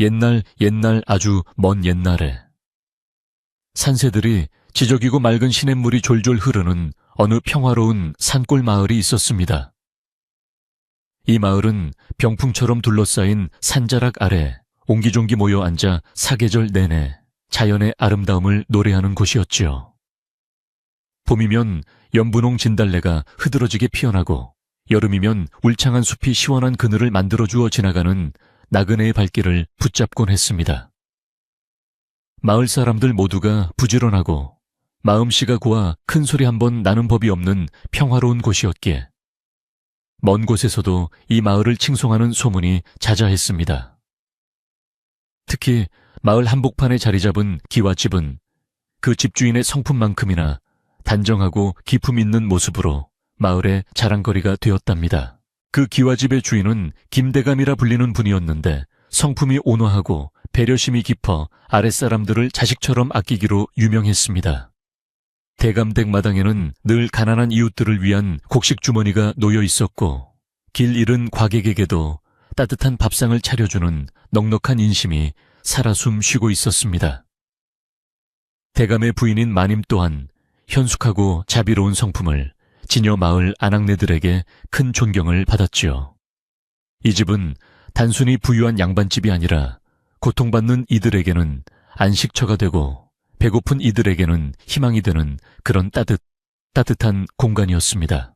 옛날 아주 먼 옛날에 산새들이 지저귀고 맑은 시냇물이 졸졸 흐르는 어느 평화로운 산골 마을이 있었습니다. 이 마을은 병풍처럼 둘러싸인 산자락 아래 옹기종기 모여 앉아 사계절 내내 자연의 아름다움을 노래하는 곳이었지요. 봄이면 연분홍 진달래가 흐드러지게 피어나고 여름이면 울창한 숲이 시원한 그늘을 만들어주어 지나가는 나그네의 발길을 붙잡곤 했습니다. 마을 사람들 모두가 부지런하고 마음씨가 고와 큰 소리 한번 나는 법이 없는 평화로운 곳이었기에 먼 곳에서도 이 마을을 칭송하는 소문이 자자했습니다. 특히 마을 한복판에 자리 잡은 기와집은 그 집주인의 성품만큼이나 단정하고 기품 있는 모습으로 마을의 자랑거리가 되었답니다. 그 기와집의 주인은 김대감이라 불리는 분이었는데 성품이 온화하고 배려심이 깊어 아랫사람들을 자식처럼 아끼기로 유명했습니다. 대감댁 마당에는 늘 가난한 이웃들을 위한 곡식 주머니가 놓여 있었고 길 잃은 과객에게도 따뜻한 밥상을 차려주는 넉넉한 인심이 살아 숨 쉬고 있었습니다. 대감의 부인인 마님 또한 현숙하고 자비로운 성품을 지녀 마을 아낙네들에게 큰 존경을 받았지요. 이 집은 단순히 부유한 양반집이 아니라 고통받는 이들에게는 안식처가 되고 배고픈 이들에게는 희망이 되는 그런 따뜻한 공간이었습니다.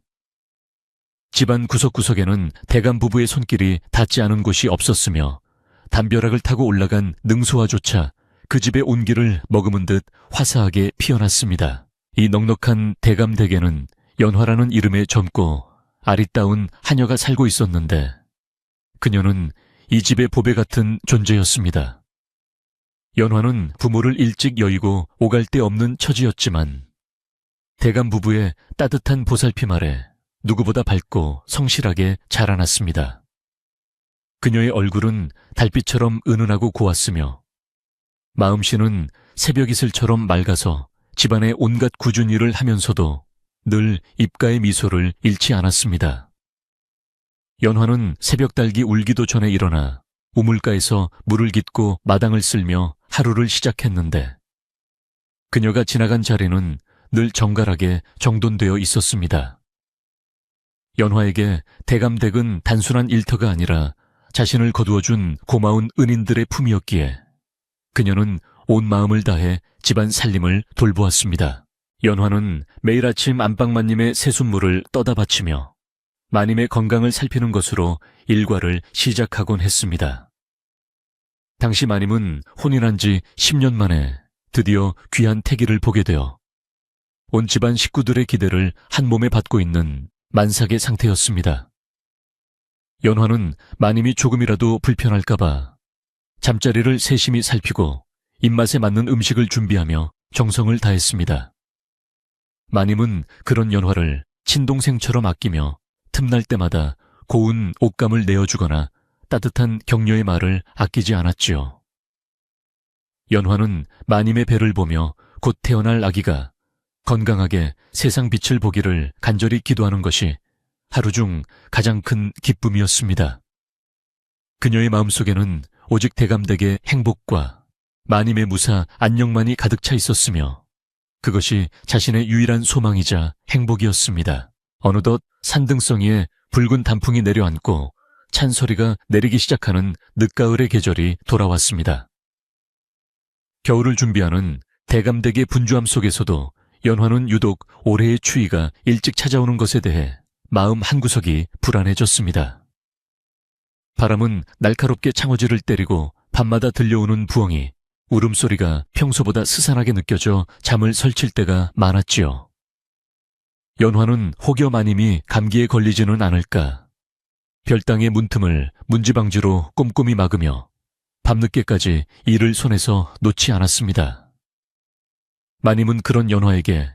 집안 구석구석에는 대감 부부의 손길이 닿지 않은 곳이 없었으며 담벼락을 타고 올라간 능소화조차 그 집의 온기를 머금은 듯 화사하게 피어났습니다. 이 넉넉한 대감 댁에는 연화라는 이름의 젊고 아리따운 하녀가 살고 있었는데 그녀는 이 집의 보배 같은 존재였습니다. 연화는 부모를 일찍 여의고 오갈 데 없는 처지였지만 대감 부부의 따뜻한 보살핌 아래 누구보다 밝고 성실하게 자라났습니다. 그녀의 얼굴은 달빛처럼 은은하고 고왔으며 마음씨는 새벽 이슬처럼 맑아서 집안의 온갖 굳은 일을 하면서도 늘 입가의 미소를 잃지 않았습니다. 연화는 새벽 달기 울기도 전에 일어나 우물가에서 물을 깃고 마당을 쓸며 하루를 시작했는데 그녀가 지나간 자리는 늘 정갈하게 정돈되어 있었습니다. 연화에게 대감댁은 단순한 일터가 아니라 자신을 거두어준 고마운 은인들의 품이었기에 그녀는 온 마음을 다해 집안 살림을 돌보았습니다. 연화는 매일 아침 안방마님의 새순물을 떠다 바치며 마님의 건강을 살피는 것으로 일과를 시작하곤 했습니다. 당시 마님은 혼인한 지 10년 만에 드디어 귀한 태기를 보게 되어 온 집안 식구들의 기대를 한 몸에 받고 있는 만삭의 상태였습니다. 연화는 마님이 조금이라도 불편할까봐 잠자리를 세심히 살피고 입맛에 맞는 음식을 준비하며 정성을 다했습니다. 마님은 그런 연화를 친동생처럼 아끼며 틈날 때마다 고운 옷감을 내어주거나 따뜻한 격려의 말을 아끼지 않았지요. 연화는 마님의 배를 보며 곧 태어날 아기가 건강하게 세상 빛을 보기를 간절히 기도하는 것이 하루 중 가장 큰 기쁨이었습니다. 그녀의 마음속에는 오직 대감댁의 행복과 마님의 무사 안녕만이 가득 차 있었으며 그것이 자신의 유일한 소망이자 행복이었습니다. 어느덧 산등성이에 붉은 단풍이 내려앉고 찬소리가 내리기 시작하는 늦가을의 계절이 돌아왔습니다. 겨울을 준비하는 대감댁의 분주함 속에서도 연화는 유독 올해의 추위가 일찍 찾아오는 것에 대해 마음 한구석이 불안해졌습니다. 바람은 날카롭게 창호지를 때리고 밤마다 들려오는 부엉이, 울음소리가 평소보다 스산하게 느껴져 잠을 설칠 때가 많았지요. 연화는 혹여 마님이 감기에 걸리지는 않을까 별당의 문틈을 문지방지로 꼼꼼히 막으며 밤늦게까지 일을 손에서 놓지 않았습니다. 마님은 그런 연화에게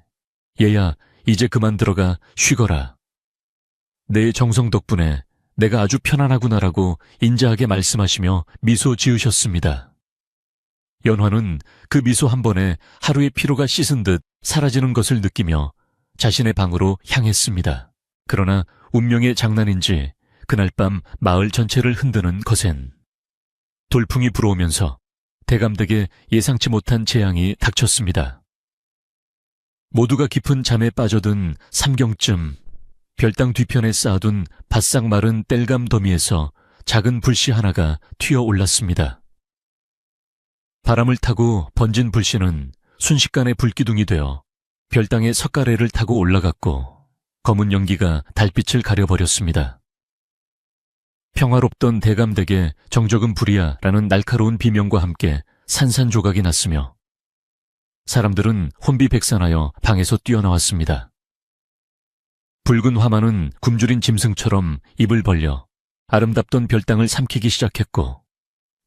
얘야 이제 그만 들어가 쉬거라. 내 정성 덕분에 내가 아주 편안하구나라고 인자하게 말씀하시며 미소 지으셨습니다. 연화는 그 미소 한 번에 하루의 피로가 씻은 듯 사라지는 것을 느끼며 자신의 방으로 향했습니다. 그러나 운명의 장난인지 그날 밤 마을 전체를 흔드는 거센 돌풍이 불어오면서 대감댁에 예상치 못한 재앙이 닥쳤습니다. 모두가 깊은 잠에 빠져든 삼경쯤 별당 뒤편에 쌓아둔 바싹 마른 땔감 더미에서 작은 불씨 하나가 튀어 올랐습니다. 바람을 타고 번진 불씨는 순식간에 불기둥이 되어 별당의 석가래를 타고 올라갔고 검은 연기가 달빛을 가려버렸습니다. 평화롭던 대감댁에 정적은 불이야라는 날카로운 비명과 함께 산산조각이 났으며 사람들은 혼비백산하여 방에서 뛰어나왔습니다. 붉은 화마는 굶주린 짐승처럼 입을 벌려 아름답던 별당을 삼키기 시작했고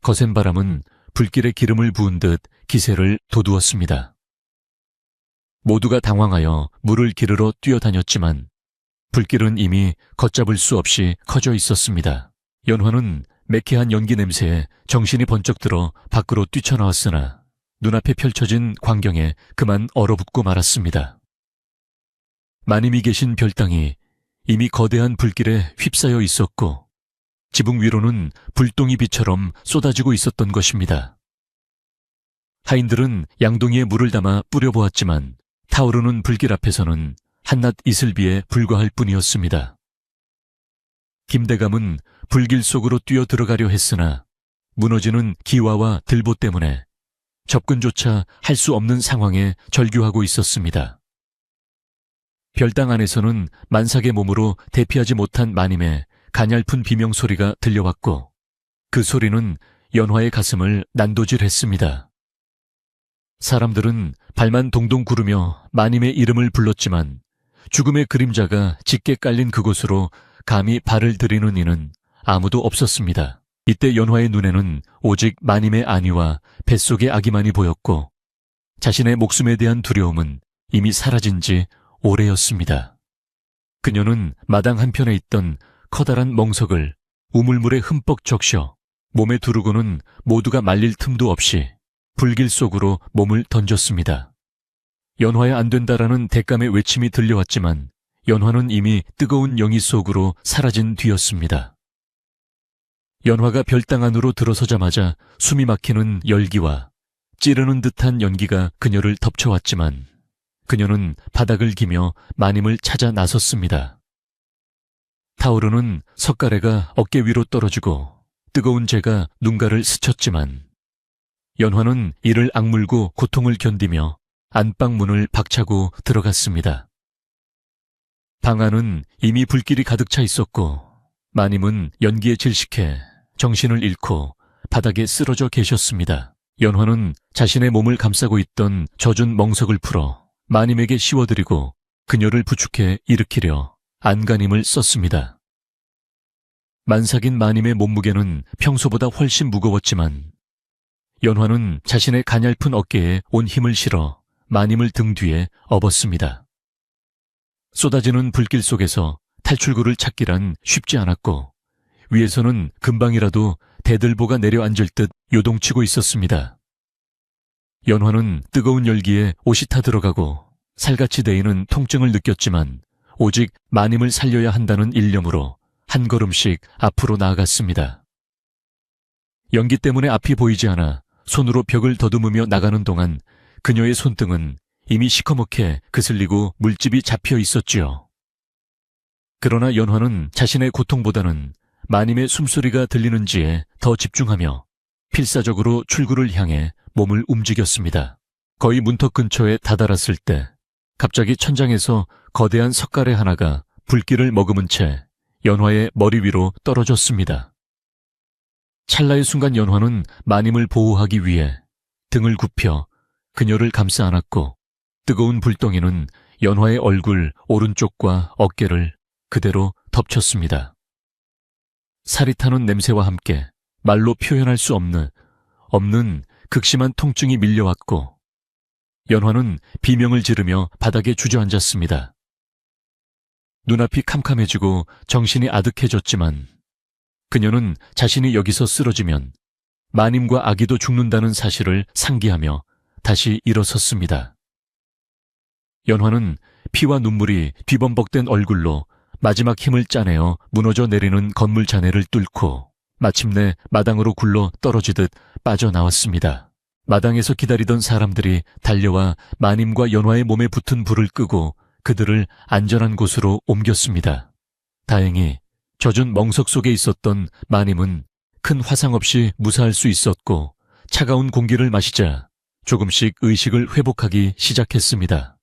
거센 바람은 불길에 기름을 부은 듯 기세를 돋우었습니다. 모두가 당황하여 물을 기르러 뛰어다녔지만 불길은 이미 걷잡을 수 없이 커져 있었습니다. 연화는 매캐한 연기 냄새에 정신이 번쩍 들어 밖으로 뛰쳐나왔으나 눈앞에 펼쳐진 광경에 그만 얼어붙고 말았습니다. 마님이 계신 별당이 이미 거대한 불길에 휩싸여 있었고 지붕 위로는 불똥이비처럼 쏟아지고 있었던 것입니다. 하인들은 양동이에 물을 담아 뿌려보았지만 타오르는 불길 앞에서는 한낱 이슬비에 불과할 뿐이었습니다. 김대감은 불길 속으로 뛰어 들어가려 했으나 무너지는 기와와 들보 때문에 접근조차 할 수 없는 상황에 절규하고 있었습니다. 별당 안에서는 만삭의 몸으로 대피하지 못한 마님의 가냘픈 비명소리가 들려왔고 그 소리는 연화의 가슴을 난도질했습니다. 사람들은 발만 동동 구르며 마님의 이름을 불렀지만 죽음의 그림자가 짙게 깔린 그곳으로 감히 발을 들이는 이는 아무도 없었습니다. 이때 연화의 눈에는 오직 마님의 안위와 뱃속의 아기만이 보였고 자신의 목숨에 대한 두려움은 이미 사라진 지 오래였습니다. 그녀는 마당 한편에 있던 커다란 멍석을 우물물에 흠뻑 적셔 몸에 두르고는 모두가 말릴 틈도 없이 불길 속으로 몸을 던졌습니다. 연화에 안 된다라는 대감의 외침이 들려왔지만 연화는 이미 뜨거운 영희 속으로 사라진 뒤였습니다. 연화가 별당 안으로 들어서자마자 숨이 막히는 열기와 찌르는 듯한 연기가 그녀를 덮쳐왔지만 그녀는 바닥을 기며 마님을 찾아 나섰습니다. 타오르는 석가래가 어깨 위로 떨어지고 뜨거운 재가 눈가를 스쳤지만 연화는 이를 악물고 고통을 견디며 안방 문을 박차고 들어갔습니다. 방 안은 이미 불길이 가득 차 있었고 마님은 연기에 질식해 정신을 잃고 바닥에 쓰러져 계셨습니다. 연화는 자신의 몸을 감싸고 있던 젖은 멍석을 풀어 마님에게 씌워드리고 그녀를 부축해 일으키려 안간힘을 썼습니다. 만삭인 마님의 몸무게는 평소보다 훨씬 무거웠지만 연화는 자신의 가냘픈 어깨에 온 힘을 실어 마님을 등 뒤에 업었습니다. 쏟아지는 불길 속에서 탈출구를 찾기란 쉽지 않았고 위에서는 금방이라도 대들보가 내려앉을 듯 요동치고 있었습니다. 연화는 뜨거운 열기에 옷이 타들어가고 살같이 데이는 통증을 느꼈지만 오직 마님을 살려야 한다는 일념으로 한 걸음씩 앞으로 나아갔습니다. 연기 때문에 앞이 보이지 않아 손으로 벽을 더듬으며 나가는 동안 그녀의 손등은 이미 시커멓게 그슬리고 물집이 잡혀 있었지요. 그러나 연화는 자신의 고통보다는 마님의 숨소리가 들리는지에 더 집중하며 필사적으로 출구를 향해 몸을 움직였습니다. 거의 문턱 근처에 다다랐을 때 갑자기 천장에서 거대한 석가래 하나가 불길을 머금은 채 연화의 머리 위로 떨어졌습니다. 찰나의 순간 연화는 마님을 보호하기 위해 등을 굽혀 그녀를 감싸 안았고 뜨거운 불덩이는 연화의 얼굴 오른쪽과 어깨를 그대로 덮쳤습니다. 살이 타는 냄새와 함께 말로 표현할 수 없는 극심한 통증이 밀려왔고 연화는 비명을 지르며 바닥에 주저앉았습니다. 눈앞이 캄캄해지고 정신이 아득해졌지만 그녀는 자신이 여기서 쓰러지면 마님과 아기도 죽는다는 사실을 상기하며 다시 일어섰습니다. 연화는 피와 눈물이 뒤범벅된 얼굴로 마지막 힘을 짜내어 무너져 내리는 건물 잔해를 뚫고 마침내 마당으로 굴러 떨어지듯 빠져나왔습니다. 마당에서 기다리던 사람들이 달려와 마님과 연화의 몸에 붙은 불을 끄고 그들을 안전한 곳으로 옮겼습니다. 다행히 젖은 멍석 속에 있었던 마님은 큰 화상 없이 무사할 수 있었고 차가운 공기를 마시자 조금씩 의식을 회복하기 시작했습니다.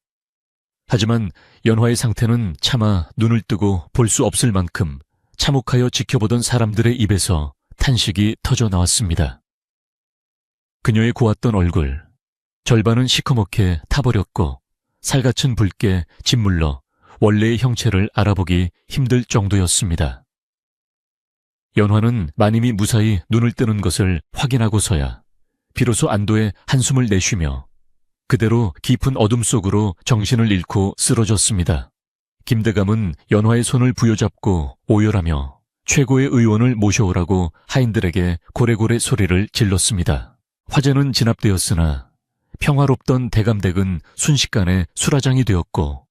하지만 연화의 상태는 차마 눈을 뜨고 볼 수 없을 만큼 참혹하여 지켜보던 사람들의 입에서 탄식이 터져 나왔습니다. 그녀의 고왔던 얼굴, 절반은 시커멓게 타버렸고 살갗은 붉게 짓물러 원래의 형체를 알아보기 힘들 정도였습니다. 연화는 마님이 무사히 눈을 뜨는 것을 확인하고서야 비로소 안도의 한숨을 내쉬며 그대로 깊은 어둠 속으로 정신을 잃고 쓰러졌습니다. 김대감은 연화의 손을 부여잡고 오열하며 최고의 의원을 모셔오라고 하인들에게 고래고래 소리를 질렀습니다. 화재는 진압되었으나 평화롭던 대감댁은 순식간에 수라장이 되었고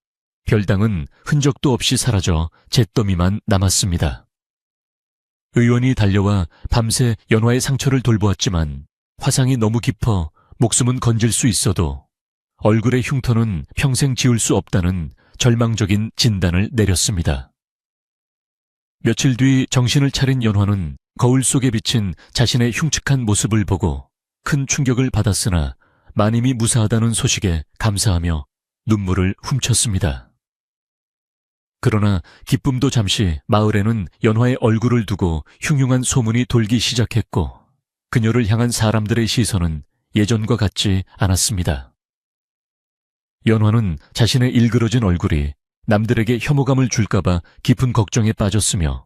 별당은 흔적도 없이 사라져 잿더미만 남았습니다. 의원이 달려와 밤새 연화의 상처를 돌보았지만 화상이 너무 깊어 목숨은 건질 수 있어도 얼굴의 흉터는 평생 지울 수 없다는 절망적인 진단을 내렸습니다. 며칠 뒤 정신을 차린 연화는 거울 속에 비친 자신의 흉측한 모습을 보고 큰 충격을 받았으나 마님이 무사하다는 소식에 감사하며 눈물을 훔쳤습니다. 그러나 기쁨도 잠시 마을에는 연화의 얼굴을 두고 흉흉한 소문이 돌기 시작했고 그녀를 향한 사람들의 시선은 예전과 같지 않았습니다. 연화는 자신의 일그러진 얼굴이 남들에게 혐오감을 줄까봐 깊은 걱정에 빠졌으며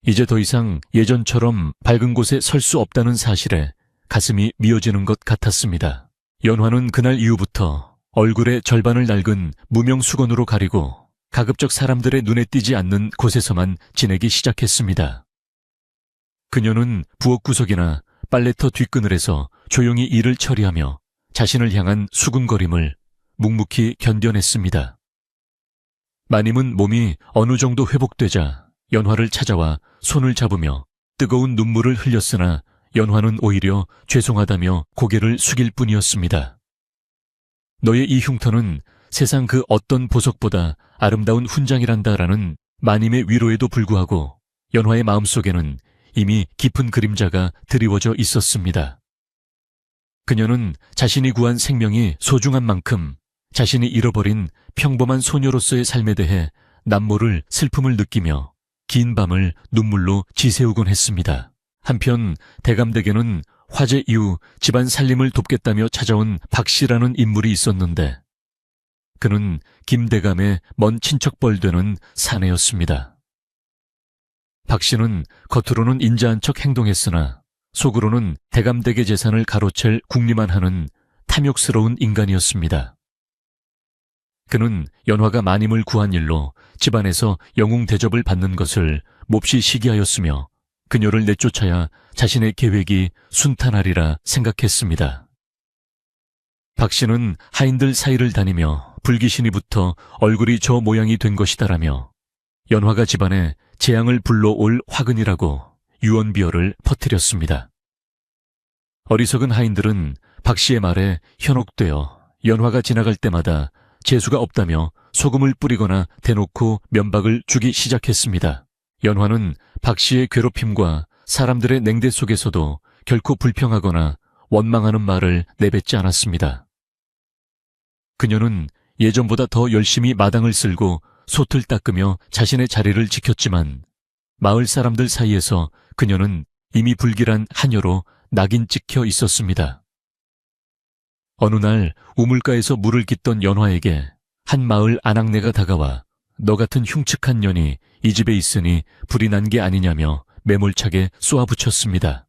이제 더 이상 예전처럼 밝은 곳에 설 수 없다는 사실에 가슴이 미어지는 것 같았습니다. 연화는 그날 이후부터 얼굴의 절반을 낡은 무명 수건으로 가리고 가급적 사람들의 눈에 띄지 않는 곳에서만 지내기 시작했습니다. 그녀는 부엌 구석이나 빨래터 뒷그늘에서 조용히 일을 처리하며 자신을 향한 수군거림을 묵묵히 견뎌냈습니다. 마님은 몸이 어느 정도 회복되자 연화를 찾아와 손을 잡으며 뜨거운 눈물을 흘렸으나 연화는 오히려 죄송하다며 고개를 숙일 뿐이었습니다. 너의 이 흉터는 세상 그 어떤 보석보다 아름다운 훈장이란다라는 마님의 위로에도 불구하고 연화의 마음속에는 이미 깊은 그림자가 드리워져 있었습니다. 그녀는 자신이 구한 생명이 소중한 만큼 자신이 잃어버린 평범한 소녀로서의 삶에 대해 남모를 슬픔을 느끼며 긴 밤을 눈물로 지새우곤 했습니다. 한편 대감댁에는 화재 이후 집안 살림을 돕겠다며 찾아온 박씨라는 인물이 있었는데 그는 김대감의 먼 친척뻘 되는 사내였습니다. 박씨는 겉으로는 인자한 척 행동했으나 속으로는 대감댁의 재산을 가로챌 궁리만 하는 탐욕스러운 인간이었습니다. 그는 연화가 마님을 구한 일로 집안에서 영웅 대접을 받는 것을 몹시 시기하였으며 그녀를 내쫓아야 자신의 계획이 순탄하리라 생각했습니다. 박씨는 하인들 사이를 다니며 불귀신이 붙어 얼굴이 저 모양이 된 것이다라며 연화가 집안에 재앙을 불러올 화근이라고 유언비어를 퍼뜨렸습니다. 어리석은 하인들은 박씨의 말에 현혹되어 연화가 지나갈 때마다 재수가 없다며 소금을 뿌리거나 대놓고 면박을 주기 시작했습니다. 연화는 박씨의 괴롭힘과 사람들의 냉대 속에서도 결코 불평하거나 원망하는 말을 내뱉지 않았습니다. 그녀는 예전보다 더 열심히 마당을 쓸고 솥을 닦으며 자신의 자리를 지켰지만 마을 사람들 사이에서 그녀는 이미 불길한 하녀로 낙인 찍혀 있었습니다. 어느 날 우물가에서 물을 깃던 연화에게 한 마을 아낙네가 다가와 너 같은 흉측한 년이 이 집에 있으니 불이 난 게 아니냐며 매몰차게 쏘아붙였습니다.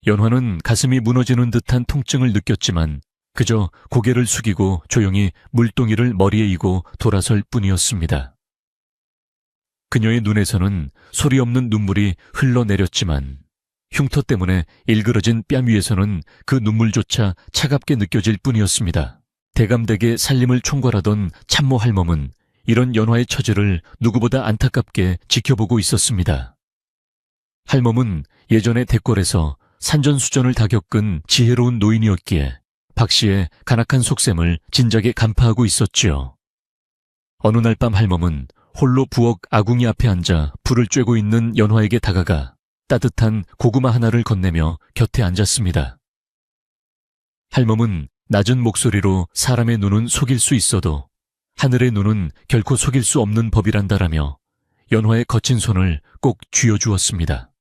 연화는 가슴이 무너지는 듯한 통증을 느꼈지만 그저 고개를 숙이고 조용히 물동이를 머리에 이고 돌아설 뿐이었습니다. 그녀의 눈에서는 소리 없는 눈물이 흘러내렸지만 흉터 때문에 일그러진 뺨 위에서는 그 눈물조차 차갑게 느껴질 뿐이었습니다. 대감댁의 살림을 총괄하던 참모 할멈은 이런 연화의 처지를 누구보다 안타깝게 지켜보고 있었습니다. 할멈은 예전에 대궐에서 산전수전을 다 겪은 지혜로운 노인이었기에 박 씨의 간악한 속셈을 진작에 간파하고 있었지요. 어느 날 밤 할멈은 홀로 부엌 아궁이 앞에 앉아 불을 쬐고 있는 연화에게 다가가 따뜻한 고구마 하나를 건네며 곁에 앉았습니다. 할멈은 낮은 목소리로 사람의 눈은 속일 수 있어도 하늘의 눈은 결코 속일 수 없는 법이란다라며 연화의 거친 손을 꼭 쥐어주었습니다.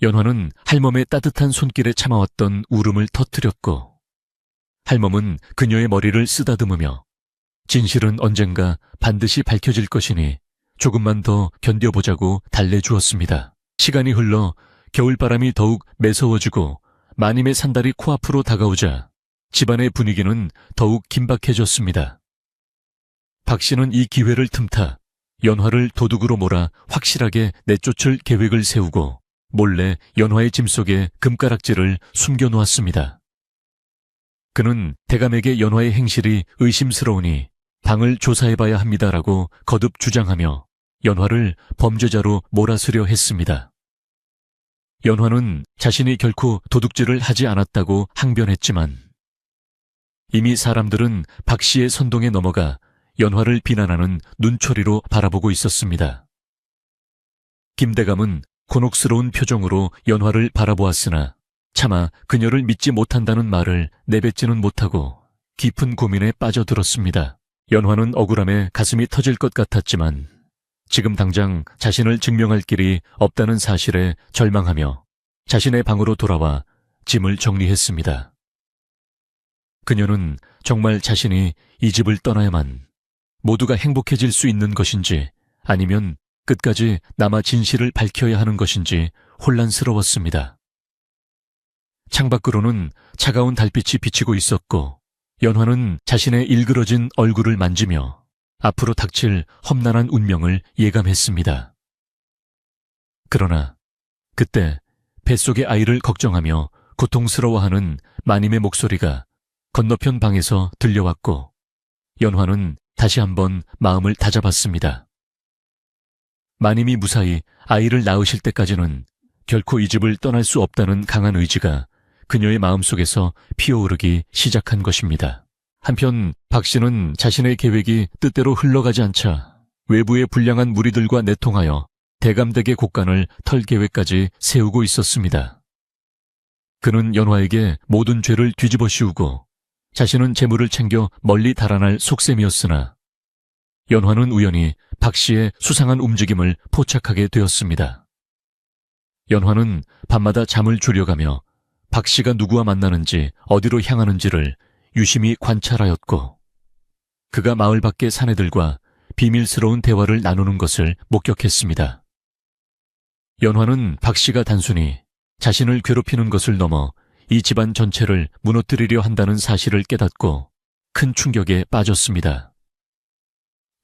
연화는 할멈의 따뜻한 손길에 참아왔던 울음을 터뜨렸고 할멈은 그녀의 머리를 쓰다듬으며 진실은 언젠가 반드시 밝혀질 것이니 조금만 더 견뎌보자고 달래주었습니다. 시간이 흘러 겨울바람이 더욱 매서워지고 마님의 산달이 코앞으로 다가오자 집안의 분위기는 더욱 긴박해졌습니다. 박 씨는 이 기회를 틈타 연화를 도둑으로 몰아 확실하게 내쫓을 계획을 세우고 몰래 연화의 짐 속에 금가락지를 숨겨놓았습니다. 그는 대감에게 연화의 행실이 의심스러우니 방을 조사해봐야 합니다라고 거듭 주장하며 연화를 범죄자로 몰아쓰려 했습니다. 연화는 자신이 결코 도둑질을 하지 않았다고 항변했지만 이미 사람들은 박 씨의 선동에 넘어가 연화를 비난하는 눈초리로 바라보고 있었습니다. 김대감은 곤혹스러운 표정으로 연화를 바라보았으나 차마 그녀를 믿지 못한다는 말을 내뱉지는 못하고 깊은 고민에 빠져들었습니다. 연화는 억울함에 가슴이 터질 것 같았지만 지금 당장 자신을 증명할 길이 없다는 사실에 절망하며 자신의 방으로 돌아와 짐을 정리했습니다. 그녀는 정말 자신이 이 집을 떠나야만 모두가 행복해질 수 있는 것인지 아니면 끝까지 남아 진실을 밝혀야 하는 것인지 혼란스러웠습니다. 창밖으로는 차가운 달빛이 비치고 있었고 연화는 자신의 일그러진 얼굴을 만지며 앞으로 닥칠 험난한 운명을 예감했습니다. 그러나 그때 뱃속의 아이를 걱정하며 고통스러워하는 마님의 목소리가 건너편 방에서 들려왔고 연화는 다시 한번 마음을 다잡았습니다. 마님이 무사히 아이를 낳으실 때까지는 결코 이 집을 떠날 수 없다는 강한 의지가 그녀의 마음속에서 피어오르기 시작한 것입니다. 한편 박 씨는 자신의 계획이 뜻대로 흘러가지 않자 외부의 불량한 무리들과 내통하여 대감댁의 곳간을 털 계획까지 세우고 있었습니다. 그는 연화에게 모든 죄를 뒤집어 씌우고 자신은 재물을 챙겨 멀리 달아날 속셈이었으나 연화는 우연히 박 씨의 수상한 움직임을 포착하게 되었습니다. 연화는 밤마다 잠을 줄여가며 박 씨가 누구와 만나는지 어디로 향하는지를 유심히 관찰하였고 그가 마을 밖의 사내들과 비밀스러운 대화를 나누는 것을 목격했습니다. 연화는 박 씨가 단순히 자신을 괴롭히는 것을 넘어 이 집안 전체를 무너뜨리려 한다는 사실을 깨닫고 큰 충격에 빠졌습니다.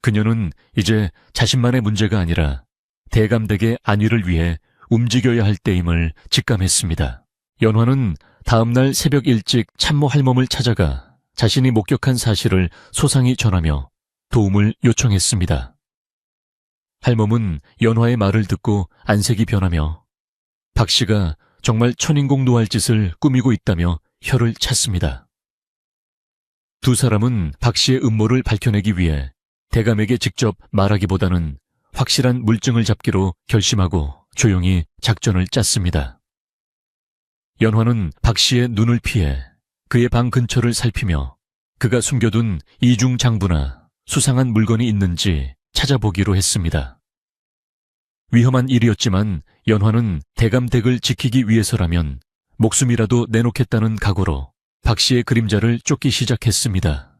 그녀는 이제 자신만의 문제가 아니라 대감댁의 안위를 위해 움직여야 할 때임을 직감했습니다. 연화는 다음날 새벽 일찍 참모 할멈을 찾아가 자신이 목격한 사실을 소상히 전하며 도움을 요청했습니다. 할멈은 연화의 말을 듣고 안색이 변하며 박 씨가 정말 천인공노할 짓을 꾸미고 있다며 혀를 찼습니다. 두 사람은 박 씨의 음모를 밝혀내기 위해 대감에게 직접 말하기보다는 확실한 물증을 잡기로 결심하고 조용히 작전을 짰습니다. 연화는 박 씨의 눈을 피해 그의 방 근처를 살피며 그가 숨겨둔 이중 장부나 수상한 물건이 있는지 찾아보기로 했습니다. 위험한 일이었지만 연화는 대감댁을 지키기 위해서라면 목숨이라도 내놓겠다는 각오로 박 씨의 그림자를 쫓기 시작했습니다.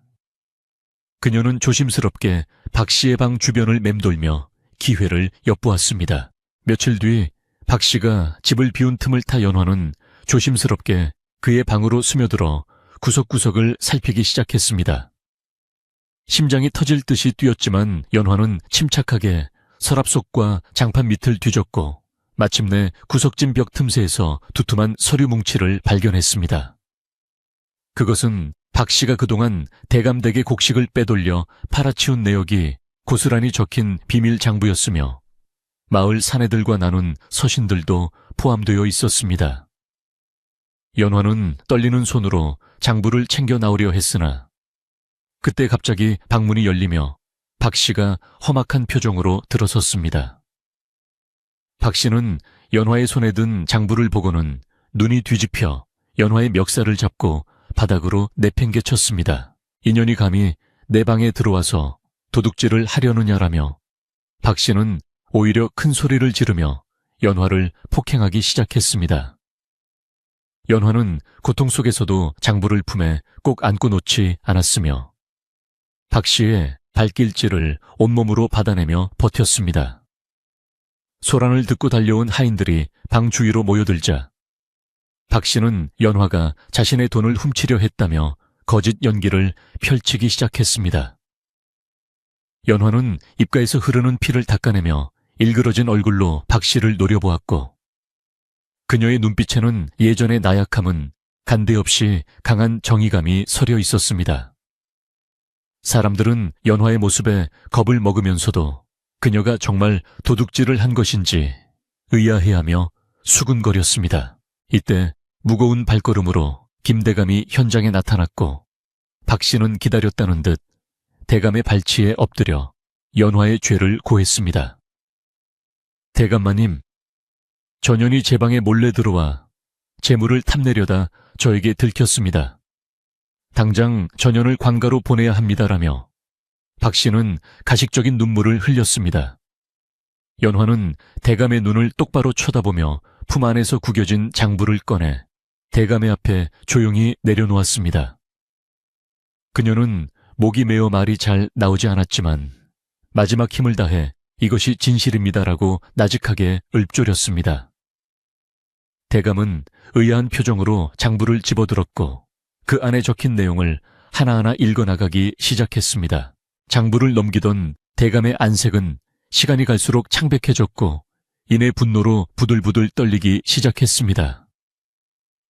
그녀는 조심스럽게 박 씨의 방 주변을 맴돌며 기회를 엿보았습니다. 며칠 뒤 박 씨가 집을 비운 틈을 타 연화는 조심스럽게 그의 방으로 스며들어 구석구석을 살피기 시작했습니다. 심장이 터질 듯이 뛰었지만 연화는 침착하게 서랍 속과 장판 밑을 뒤졌고 마침내 구석진 벽 틈새에서 두툼한 서류 뭉치를 발견했습니다. 그것은 박 씨가 그동안 대감댁의 곡식을 빼돌려 팔아치운 내역이 고스란히 적힌 비밀 장부였으며 마을 사내들과 나눈 서신들도 포함되어 있었습니다. 연화는 떨리는 손으로 장부를 챙겨 나오려 했으나 그때 갑자기 방문이 열리며 박 씨가 험악한 표정으로 들어섰습니다. 박 씨는 연화의 손에 든 장부를 보고는 눈이 뒤집혀 연화의 멱살을 잡고 바닥으로 내팽개쳤습니다. 인연이 감히 내 방에 들어와서 도둑질을 하려느냐라며 박 씨는 오히려 큰 소리를 지르며 연화를 폭행하기 시작했습니다. 연화는 고통 속에서도 장부를 품에 꼭 안고 놓지 않았으며 박 씨의 발길질을 온몸으로 받아내며 버텼습니다. 소란을 듣고 달려온 하인들이 방 주위로 모여들자 박 씨는 연화가 자신의 돈을 훔치려 했다며 거짓 연기를 펼치기 시작했습니다. 연화는 입가에서 흐르는 피를 닦아내며 일그러진 얼굴로 박 씨를 노려보았고 그녀의 눈빛에는 예전의 나약함은 간데없이 강한 정의감이 서려 있었습니다. 사람들은 연화의 모습에 겁을 먹으면서도 그녀가 정말 도둑질을 한 것인지 의아해하며 수군거렸습니다. 이때 무거운 발걸음으로 김 대감이 현장에 나타났고 박 씨는 기다렸다는 듯 대감의 발치에 엎드려 연화의 죄를 고했습니다. 대감마님, 전현이 제 방에 몰래 들어와 재물을 탐내려다 저에게 들켰습니다. 당장 전현을 관가로 보내야 합니다라며 박 씨는 가식적인 눈물을 흘렸습니다. 연화는 대감의 눈을 똑바로 쳐다보며 품 안에서 구겨진 장부를 꺼내 대감의 앞에 조용히 내려놓았습니다. 그녀는 목이 메어 말이 잘 나오지 않았지만 마지막 힘을 다해 이것이 진실입니다라고 나직하게 읊조렸습니다. 대감은 의아한 표정으로 장부를 집어들었고 그 안에 적힌 내용을 하나하나 읽어나가기 시작했습니다. 장부를 넘기던 대감의 안색은 시간이 갈수록 창백해졌고 이내 분노로 부들부들 떨리기 시작했습니다.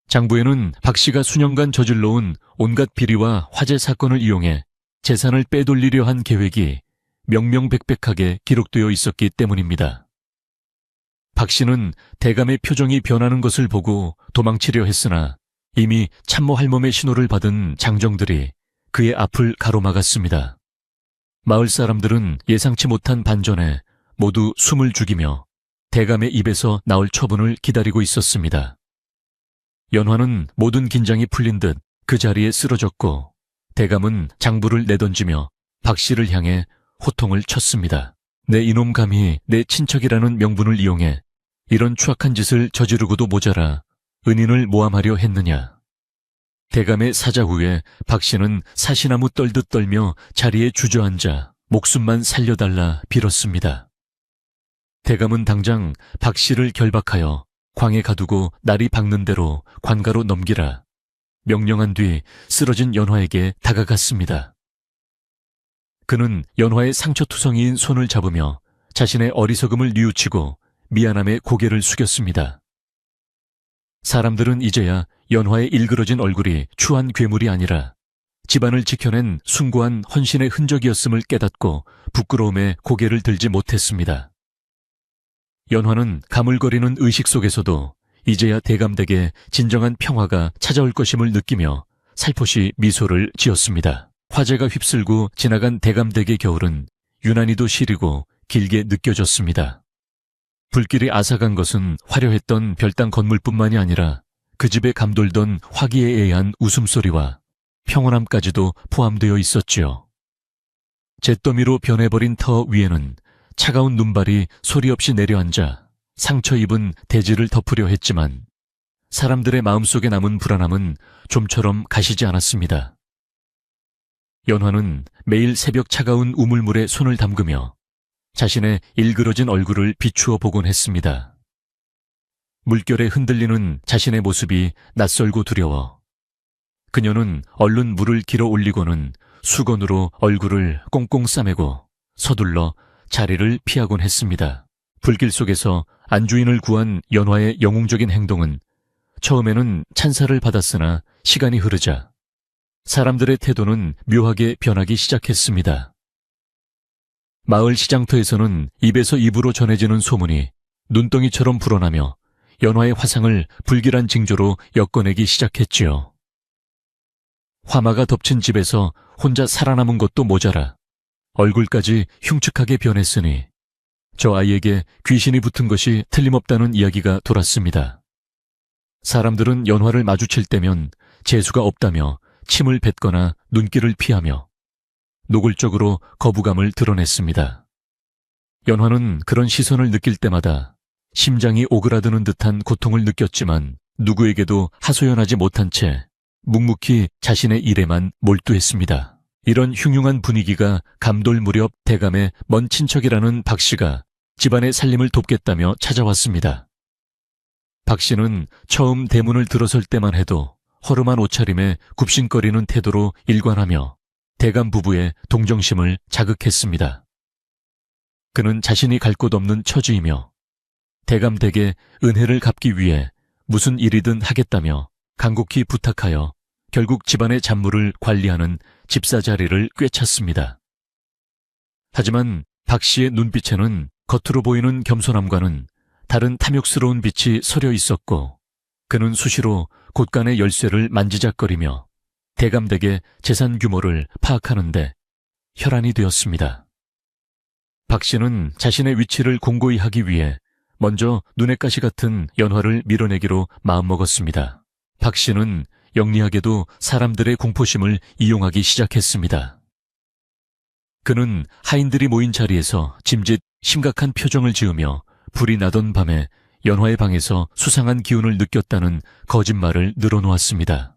장부에는 박 씨가 수년간 저질러온 온갖 비리와 화재 사건을 이용해 재산을 빼돌리려 한 계획이 명명백백하게 기록되어 있었기 때문입니다. 박 씨는 대감의 표정이 변하는 것을 보고 도망치려 했으나 이미 참모 할멈의 신호를 받은 장정들이 그의 앞을 가로막았습니다. 마을 사람들은 예상치 못한 반전에 모두 숨을 죽이며 대감의 입에서 나올 처분을 기다리고 있었습니다. 연화는 모든 긴장이 풀린 듯 그 자리에 쓰러졌고 대감은 장부를 내던지며 박 씨를 향해 호통을 쳤습니다. 내 이놈 감히 내 친척이라는 명분을 이용해 이런 추악한 짓을 저지르고도 모자라 은인을 모함하려 했느냐. 대감의 사자 후에 박 씨는 사시나무 떨듯 떨며 자리에 주저앉아 목숨만 살려달라 빌었습니다. 대감은 당장 박 씨를 결박하여 광에 가두고 날이 밝는 대로 관가로 넘기라 명령한 뒤 쓰러진 연화에게 다가갔습니다. 그는 연화의 상처투성이인 손을 잡으며 자신의 어리석음을 뉘우치고 미안함에 고개를 숙였습니다. 사람들은 이제야 연화의 일그러진 얼굴이 추한 괴물이 아니라 집안을 지켜낸 숭고한 헌신의 흔적이었음을 깨닫고 부끄러움에 고개를 들지 못했습니다. 연화는 가물거리는 의식 속에서도 이제야 대감댁에 진정한 평화가 찾아올 것임을 느끼며 살포시 미소를 지었습니다. 화재가 휩쓸고 지나간 대감댁의 겨울은 유난히도 시리고 길게 느껴졌습니다. 불길이 앗아간 것은 화려했던 별당 건물뿐만이 아니라 그 집에 감돌던 화기애애한 웃음소리와 평온함까지도 포함되어 있었지요. 잿더미로 변해버린 터 위에는 차가운 눈발이 소리 없이 내려앉아 상처 입은 대지를 덮으려 했지만 사람들의 마음속에 남은 불안함은 좀처럼 가시지 않았습니다. 연화는 매일 새벽 차가운 우물물에 손을 담그며 자신의 일그러진 얼굴을 비추어 보곤 했습니다. 물결에 흔들리는 자신의 모습이 낯설고 두려워 그녀는 얼른 물을 길어 올리고는 수건으로 얼굴을 꽁꽁 싸매고 서둘러 자리를 피하곤 했습니다. 불길 속에서 안주인을 구한 연화의 영웅적인 행동은 처음에는 찬사를 받았으나 시간이 흐르자 사람들의 태도는 묘하게 변하기 시작했습니다. 마을 시장터에서는 입에서 입으로 전해지는 소문이 눈덩이처럼 불어나며 연화의 화상을 불길한 징조로 엮어내기 시작했지요. 화마가 덮친 집에서 혼자 살아남은 것도 모자라 얼굴까지 흉측하게 변했으니 저 아이에게 귀신이 붙은 것이 틀림없다는 이야기가 돌았습니다. 사람들은 연화를 마주칠 때면 재수가 없다며 침을 뱉거나 눈길을 피하며 노골적으로 거부감을 드러냈습니다. 연화는 그런 시선을 느낄 때마다 심장이 오그라드는 듯한 고통을 느꼈지만 누구에게도 하소연하지 못한 채 묵묵히 자신의 일에만 몰두했습니다. 이런 흉흉한 분위기가 감돌 무렵 대감의 먼 친척이라는 박 씨가 집안의 살림을 돕겠다며 찾아왔습니다. 박 씨는 처음 대문을 들어설 때만 해도 허름한 옷차림에 굽신거리는 태도로 일관하며 대감 부부의 동정심을 자극했습니다. 그는 자신이 갈 곳 없는 처지이며 대감 댁에 은혜를 갚기 위해 무슨 일이든 하겠다며 간곡히 부탁하여 결국 집안의 잡물을 관리하는 집사 자리를 꿰찼습니다. 하지만 박 씨의 눈빛에는 겉으로 보이는 겸손함과는 다른 탐욕스러운 빛이 서려 있었고 그는 수시로 곳간의 열쇠를 만지작거리며 대감댁의 재산 규모를 파악하는데 혈안이 되었습니다. 박 씨는 자신의 위치를 공고히 하기 위해 먼저 눈엣 가시 같은 연화를 밀어내기로 마음먹었습니다. 박 씨는 영리하게도 사람들의 공포심을 이용하기 시작했습니다. 그는 하인들이 모인 자리에서 짐짓 심각한 표정을 지으며 불이 나던 밤에 연화의 방에서 수상한 기운을 느꼈다는 거짓말을 늘어놓았습니다.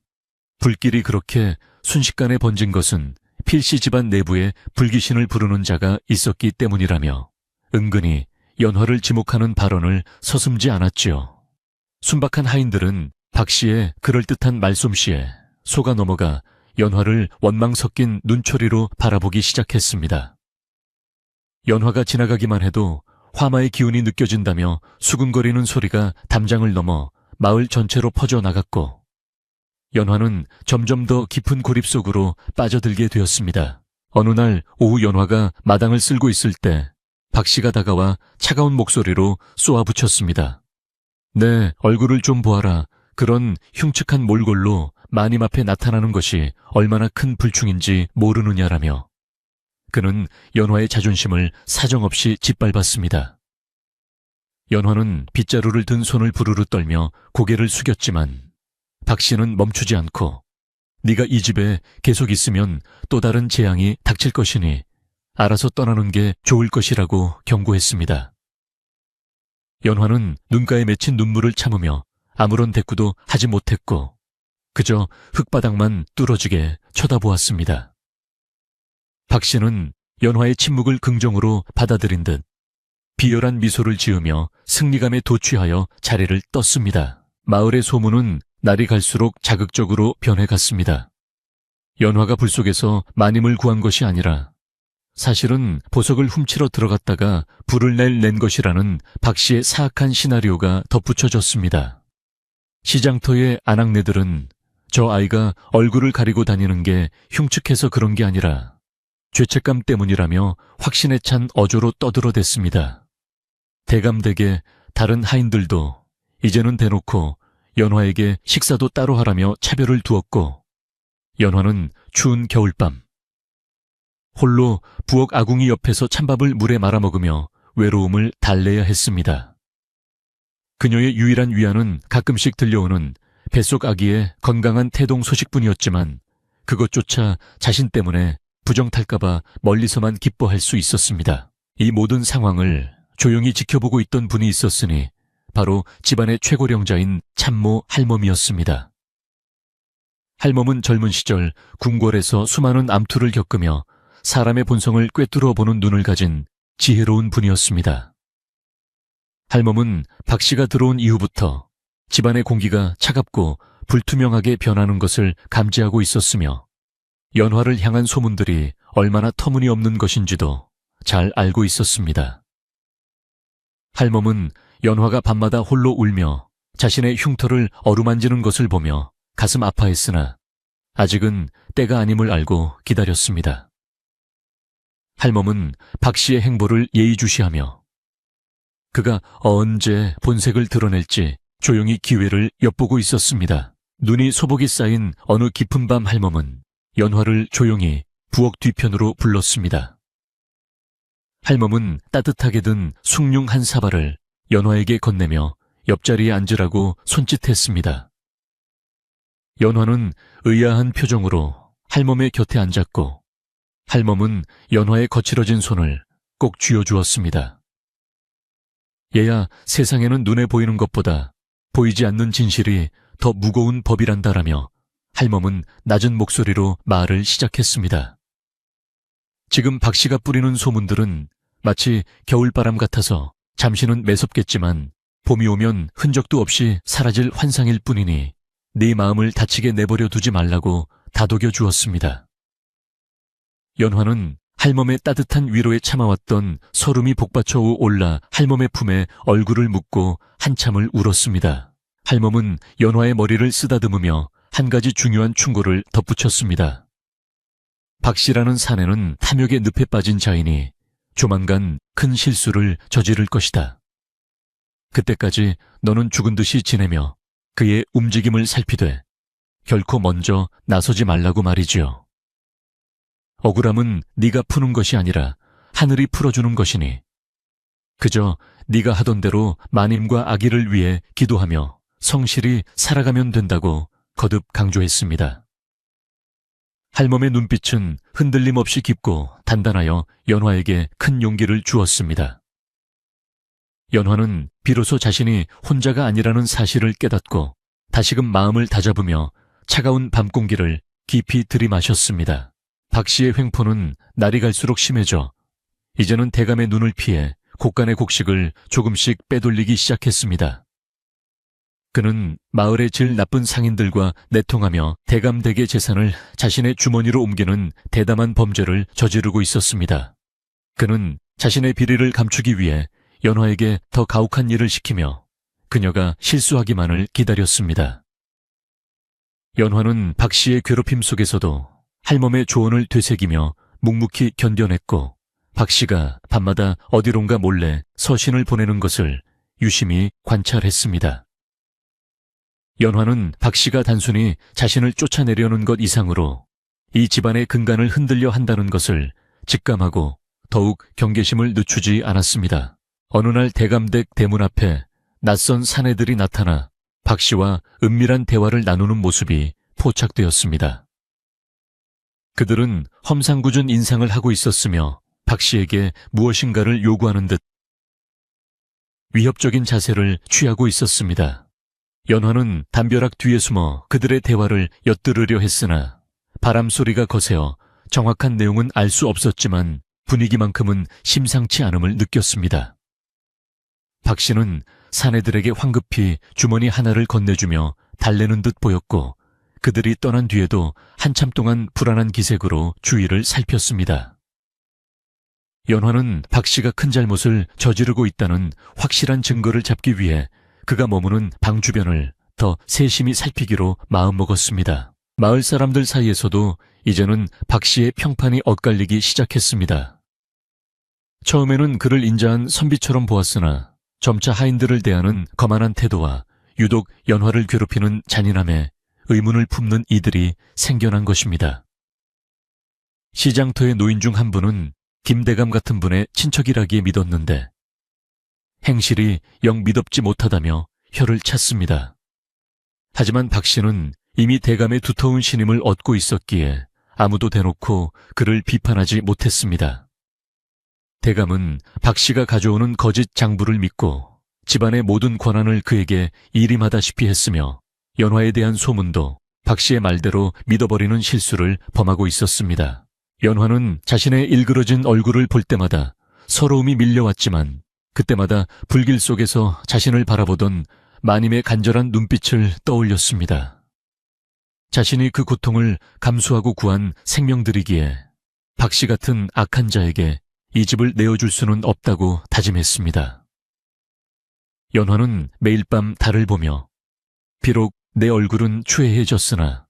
불길이 그렇게 순식간에 번진 것은 필씨 집안 내부에 불귀신을 부르는 자가 있었기 때문이라며 은근히 연화를 지목하는 발언을 서슴지 않았지요. 순박한 하인들은 박 씨의 그럴듯한 말솜씨에 속아 넘어가 연화를 원망 섞인 눈초리로 바라보기 시작했습니다. 연화가 지나가기만 해도 화마의 기운이 느껴진다며 수근거리는 소리가 담장을 넘어 마을 전체로 퍼져나갔고 연화는 점점 더 깊은 고립 속으로 빠져들게 되었습니다. 어느 날 오후 연화가 마당을 쓸고 있을 때 박 씨가 다가와 차가운 목소리로 쏘아붙였습니다. 내 얼굴을 좀 보아라. 그런 흉측한 몰골로 마님 앞에 나타나는 것이 얼마나 큰 불충인지 모르느냐라며 그는 연화의 자존심을 사정없이 짓밟았습니다. 연화는 빗자루를 든 손을 부르르 떨며 고개를 숙였지만 박 씨는 멈추지 않고 네가 이 집에 계속 있으면 또 다른 재앙이 닥칠 것이니 알아서 떠나는 게 좋을 것이라고 경고했습니다. 연화는 눈가에 맺힌 눈물을 참으며 아무런 대꾸도 하지 못했고 그저 흙바닥만 뚫어지게 쳐다보았습니다. 박 씨는 연화의 침묵을 긍정으로 받아들인 듯 비열한 미소를 지으며 승리감에 도취하여 자리를 떴습니다. 마을의 소문은 날이 갈수록 자극적으로 변해갔습니다. 연화가 불 속에서 마님을 구한 것이 아니라 사실은 보석을 훔치러 들어갔다가 불을 낸 것이라는 박 씨의 사악한 시나리오가 덧붙여졌습니다. 시장터의 아낙네들은 저 아이가 얼굴을 가리고 다니는 게 흉측해서 그런 게 아니라 죄책감 때문이라며 확신에 찬 어조로 떠들어댔습니다. 대감댁의 다른 하인들도 이제는 대놓고 연화에게 식사도 따로 하라며 차별을 두었고 연화는 추운 겨울밤 홀로 부엌 아궁이 옆에서 찬밥을 물에 말아먹으며 외로움을 달래야 했습니다. 그녀의 유일한 위안은 가끔씩 들려오는 뱃속 아기의 건강한 태동 소식뿐이었지만 그것조차 자신 때문에 부정탈까봐 멀리서만 기뻐할 수 있었습니다. 이 모든 상황을 조용히 지켜보고 있던 분이 있었으니 바로 집안의 최고령자인 참모 할멈이었습니다. 할멈은 젊은 시절 궁궐에서 수많은 암투를 겪으며 사람의 본성을 꿰뚫어 보는 눈을 가진 지혜로운 분이었습니다. 할멈은 박 씨가 들어온 이후부터 집안의 공기가 차갑고 불투명하게 변하는 것을 감지하고 있었으며 연화를 향한 소문들이 얼마나 터무니없는 것인지도 잘 알고 있었습니다. 할멈은 연화가 밤마다 홀로 울며 자신의 흉터를 어루만지는 것을 보며 가슴 아파했으나 아직은 때가 아님을 알고 기다렸습니다. 할멈은 박 씨의 행보를 예의주시하며 그가 언제 본색을 드러낼지 조용히 기회를 엿보고 있었습니다. 눈이 소복이 쌓인 어느 깊은 밤 할멈은 연화를 조용히 부엌 뒤편으로 불렀습니다. 할멈은 따뜻하게 든 숭늉 한 사발을 연화에게 건네며 옆자리에 앉으라고 손짓했습니다. 연화는 의아한 표정으로 할멈의 곁에 앉았고 할멈은 연화의 거칠어진 손을 꼭 쥐어주었습니다. 얘야, 세상에는 눈에 보이는 것보다 보이지 않는 진실이 더 무거운 법이란다라며 할멈은 낮은 목소리로 말을 시작했습니다. 지금 박 씨가 뿌리는 소문들은 마치 겨울바람 같아서 잠시는 매섭겠지만 봄이 오면 흔적도 없이 사라질 환상일 뿐이니 네 마음을 다치게 내버려 두지 말라고 다독여 주었습니다. 연화는 할멈의 따뜻한 위로에 참아왔던 설움이 복받쳐 올라 할멈의 품에 얼굴을 묻고 한참을 울었습니다. 할멈은 연화의 머리를 쓰다듬으며 한 가지 중요한 충고를 덧붙였습니다. 박 씨라는 사내는 탐욕의 늪에 빠진 자이니 조만간 큰 실수를 저지를 것이다. 그때까지 너는 죽은 듯이 지내며 그의 움직임을 살피되 결코 먼저 나서지 말라고 말이지요. 억울함은 네가 푸는 것이 아니라 하늘이 풀어주는 것이니 그저 네가 하던 대로 마님과 아기를 위해 기도하며 성실히 살아가면 된다고 거듭 강조했습니다. 할멈의 눈빛은 흔들림 없이 깊고 단단하여 연화에게 큰 용기를 주었습니다. 연화는 비로소 자신이 혼자가 아니라는 사실을 깨닫고 다시금 마음을 다잡으며 차가운 밤 공기를 깊이 들이마셨습니다. 박 씨의 횡포는 날이 갈수록 심해져 이제는 대감의 눈을 피해 곡간의 곡식을 조금씩 빼돌리기 시작했습니다. 그는 마을의 질 나쁜 상인들과 내통하며 대감댁의 재산을 자신의 주머니로 옮기는 대담한 범죄를 저지르고 있었습니다. 그는 자신의 비리를 감추기 위해 연화에게 더 가혹한 일을 시키며 그녀가 실수하기만을 기다렸습니다. 연화는 박 씨의 괴롭힘 속에서도 할멈의 조언을 되새기며 묵묵히 견뎌냈고 박 씨가 밤마다 어디론가 몰래 서신을 보내는 것을 유심히 관찰했습니다. 연화는 박 씨가 단순히 자신을 쫓아내려는 것 이상으로 이 집안의 근간을 흔들려 한다는 것을 직감하고 더욱 경계심을 늦추지 않았습니다. 어느 날 대감댁 대문 앞에 낯선 사내들이 나타나 박 씨와 은밀한 대화를 나누는 모습이 포착되었습니다. 그들은 험상궂은 인상을 하고 있었으며 박 씨에게 무엇인가를 요구하는 듯 위협적인 자세를 취하고 있었습니다. 연화는 담벼락 뒤에 숨어 그들의 대화를 엿들으려 했으나 바람 소리가 거세어 정확한 내용은 알 수 없었지만 분위기만큼은 심상치 않음을 느꼈습니다. 박 씨는 사내들에게 황급히 주머니 하나를 건네주며 달래는 듯 보였고 그들이 떠난 뒤에도 한참 동안 불안한 기색으로 주위를 살폈습니다. 연화는 박 씨가 큰 잘못을 저지르고 있다는 확실한 증거를 잡기 위해 그가 머무는 방 주변을 더 세심히 살피기로 마음먹었습니다. 마을 사람들 사이에서도 이제는 박 씨의 평판이 엇갈리기 시작했습니다. 처음에는 그를 인자한 선비처럼 보았으나 점차 하인들을 대하는 거만한 태도와 유독 연화를 괴롭히는 잔인함에 의문을 품는 이들이 생겨난 것입니다. 시장터의 노인 중 한 분은 김대감 같은 분의 친척이라기에 믿었는데 행실이 영 믿업지 못하다며 혀를 찼습니다. 하지만 박 씨는 이미 대감의 두터운 신임을 얻고 있었기에 아무도 대놓고 그를 비판하지 못했습니다. 대감은 박 씨가 가져오는 거짓 장부를 믿고 집안의 모든 권한을 그에게 일임하다시피 했으며 연화에 대한 소문도 박 씨의 말대로 믿어버리는 실수를 범하고 있었습니다. 연화는 자신의 일그러진 얼굴을 볼 때마다 서러움이 밀려왔지만 그때마다 불길 속에서 자신을 바라보던 마님의 간절한 눈빛을 떠올렸습니다. 자신이 그 고통을 감수하고 구한 생명들이기에 박 씨 같은 악한 자에게 이 집을 내어줄 수는 없다고 다짐했습니다. 연화는 매일 밤 달을 보며 비록 내 얼굴은 추해해졌으나